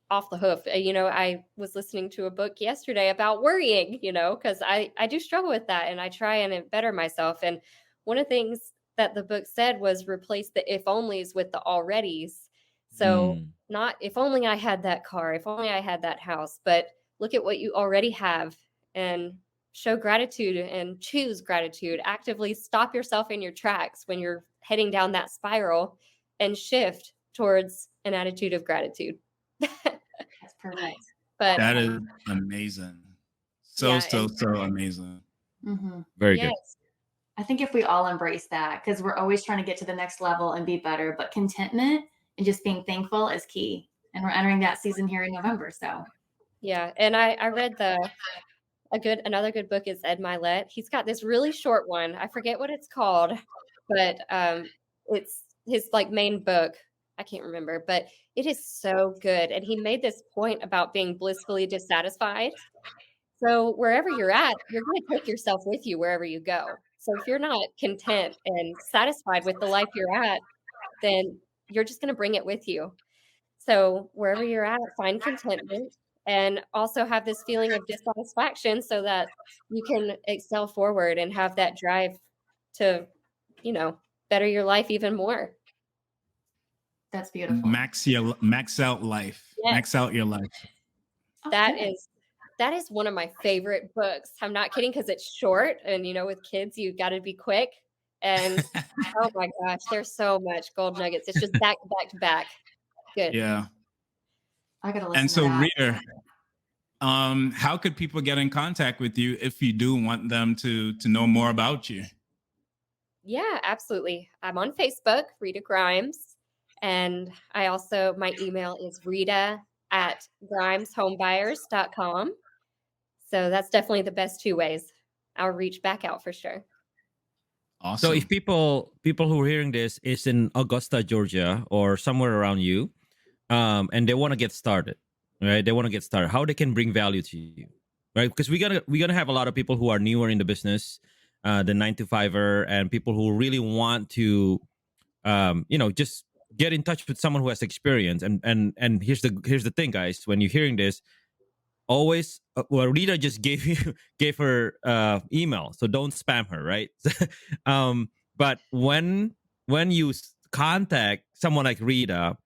off the hoof. I was listening to a book yesterday about worrying, because I do struggle with that, and I try and better myself. And one of the things that the book said was replace the if onlys with the alreadys. So not if only I had that car, if only I had that house, but look at what you already have and show gratitude and choose gratitude. Actively stop yourself in your tracks when you're heading down that spiral and shift towards an attitude of gratitude. That's perfect. But that is amazing. So amazing. Mm-hmm. Very good. I think if we all embrace that, because we're always trying to get to the next level and be better, but contentment and just being thankful is key. And we're entering that season here in November. So yeah. And I read another good book is Ed Milet. He's got this really short one. I forget what it's called, but it's his main book. I can't remember, but it is so good. And he made this point about being blissfully dissatisfied. So wherever you're at, you're going to take yourself with you wherever you go. So if you're not content and satisfied with the life you're at, then you're just going to bring it with you. So wherever you're at, find contentment and also have this feeling of dissatisfaction so that you can excel forward and have that drive to, better your life even more. That's beautiful. Max out life. Yes. Max out your life. That is one of my favorite books. I'm not kidding, because it's short, and with kids, you got to be quick. And oh my gosh, there's so much gold nuggets. It's just back to back. Good. Yeah. I gotta listen. And so, to that. Rita, how could people get in contact with you if you do want them to know more about you? Yeah, absolutely. I'm on Facebook, Rita Grimes. And my email is Rita at grimeshomebuyers.com. So that's definitely the best two ways. I'll reach back out for sure. Awesome. So if people who are hearing this is in Augusta, Georgia, or somewhere around you, and they want to get started, right? They want to get started. How they can bring value to you, right? Because we're gonna have a lot of people who are newer in the business, the 9-to-5er, and people who really want to, just get in touch with someone who has experience. And here's the thing, guys. When you're hearing this, always well, Rita just gave her email, so don't spam her, right? But when you contact someone like Rita,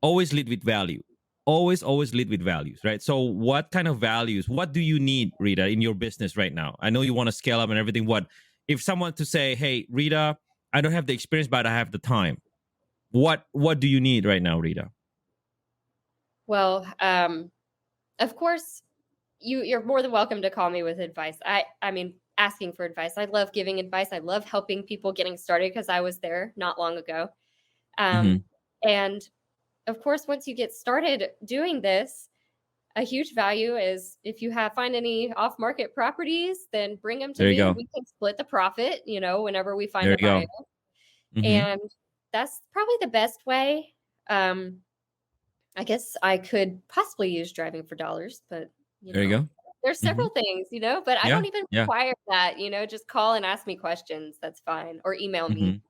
always lead with value. Always lead with values, right? So what kind of values, what do you need, Rita, in your business right now? I know you want to scale up and everything. What if someone to say, hey, Rita, I don't have the experience, but I have the time. What do you need right now, Rita? Well, of course, you're more than welcome to call me with advice. I mean, asking for advice. I love giving advice. I love helping people getting started because I was there not long ago. And of course, once you get started doing this, a huge value is if you find any off-market properties, then bring them to me. Go. We can split the profit, whenever we find There a buyer. And that's probably the best way. I guess I could possibly use driving for dollars, but there you go. There's several things, but I don't even require that, just call and ask me questions. That's fine. Or email me.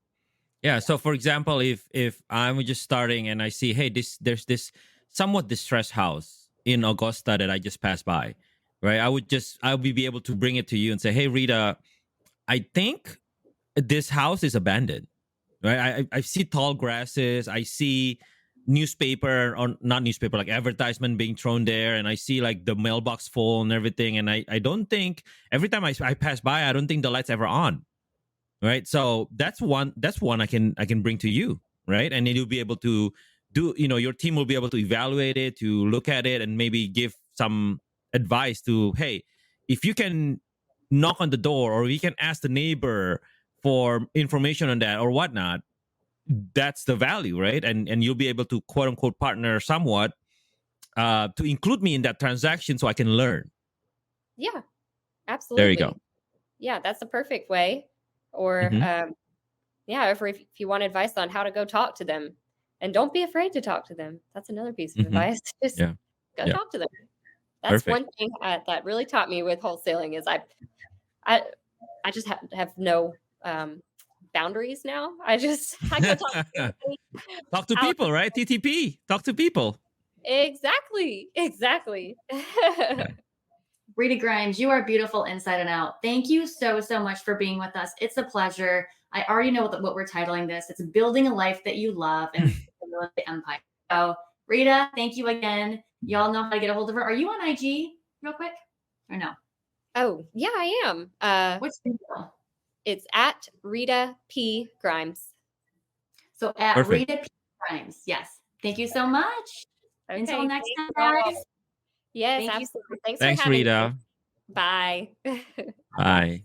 Yeah. So for example, if I'm just starting and I see, hey, there's this somewhat distressed house in Augusta that I just passed by, right? I'll be able to bring it to you and say, hey, Rita, I think this house is abandoned, right? I see tall grasses. I see newspaper, or not newspaper, like advertisement being thrown there, and I see like the mailbox full and everything, and I don't think, every time I pass by, I don't think the light's ever on, right? So that's one I can bring to you, right? And then you'll be able to do, your team will be able to evaluate it, to look at it, and maybe give some advice to, hey, if you can knock on the door, or you can ask the neighbor for information on that or whatnot, that's the value, right? And you'll be able to quote unquote partner somewhat to include me in that transaction so I can learn. Yeah, absolutely. There you go. Yeah, that's the perfect way. Or if you want advice on how to go talk to them, and don't be afraid to talk to them. That's another piece of advice. Just go talk to them. That's one thing that really taught me with wholesaling is I just have no boundaries now. I go talk to talk to people, right? TTP, talk to people. Exactly. Rita Grimes, you are beautiful inside and out. Thank you so much for being with us. It's a pleasure. I already know what we're titling this. It's building a life that you love and the empire. So Rita, thank you again. Y'all know how to get a hold of her. Are you on IG real quick or no? Oh, yeah, I am. What's the deal? It's at Rita P. Grimes. So at Rita P. Grimes. Yes. Thank you so much. Okay, until next time, guys. Yes, Thank absolutely. You. Thanks for Rita. Me. Bye. Bye.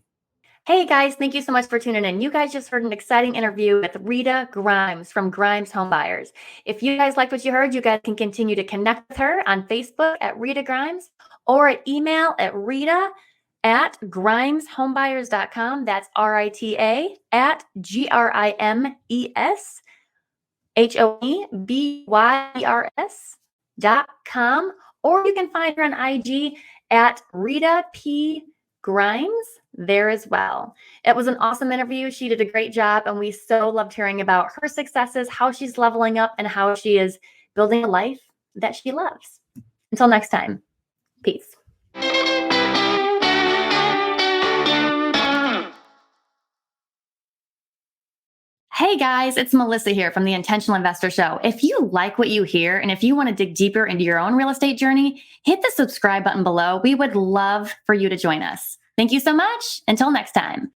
Hey guys, thank you so much for tuning in. You guys just heard an exciting interview with Rita Grimes from Grimes Homebuyers. If you guys liked what you heard, you guys can continue to connect with her on Facebook at Rita Grimes or at email at rita@grimeshomebuyers.com. That's RITA at GRIMESHOEBYERS.com. Or you can find her on IG at Rita P. Grimes there as well. It was an awesome interview. She did a great job, and we so loved hearing about her successes, how she's leveling up, and how she is building a life that she loves. Until next time, peace. Hey guys, it's Melissa here from the Intentional Investor Show. If you like what you hear and if you want to dig deeper into your own real estate journey, hit the subscribe button below. We would love for you to join us. Thank you so much. Until next time.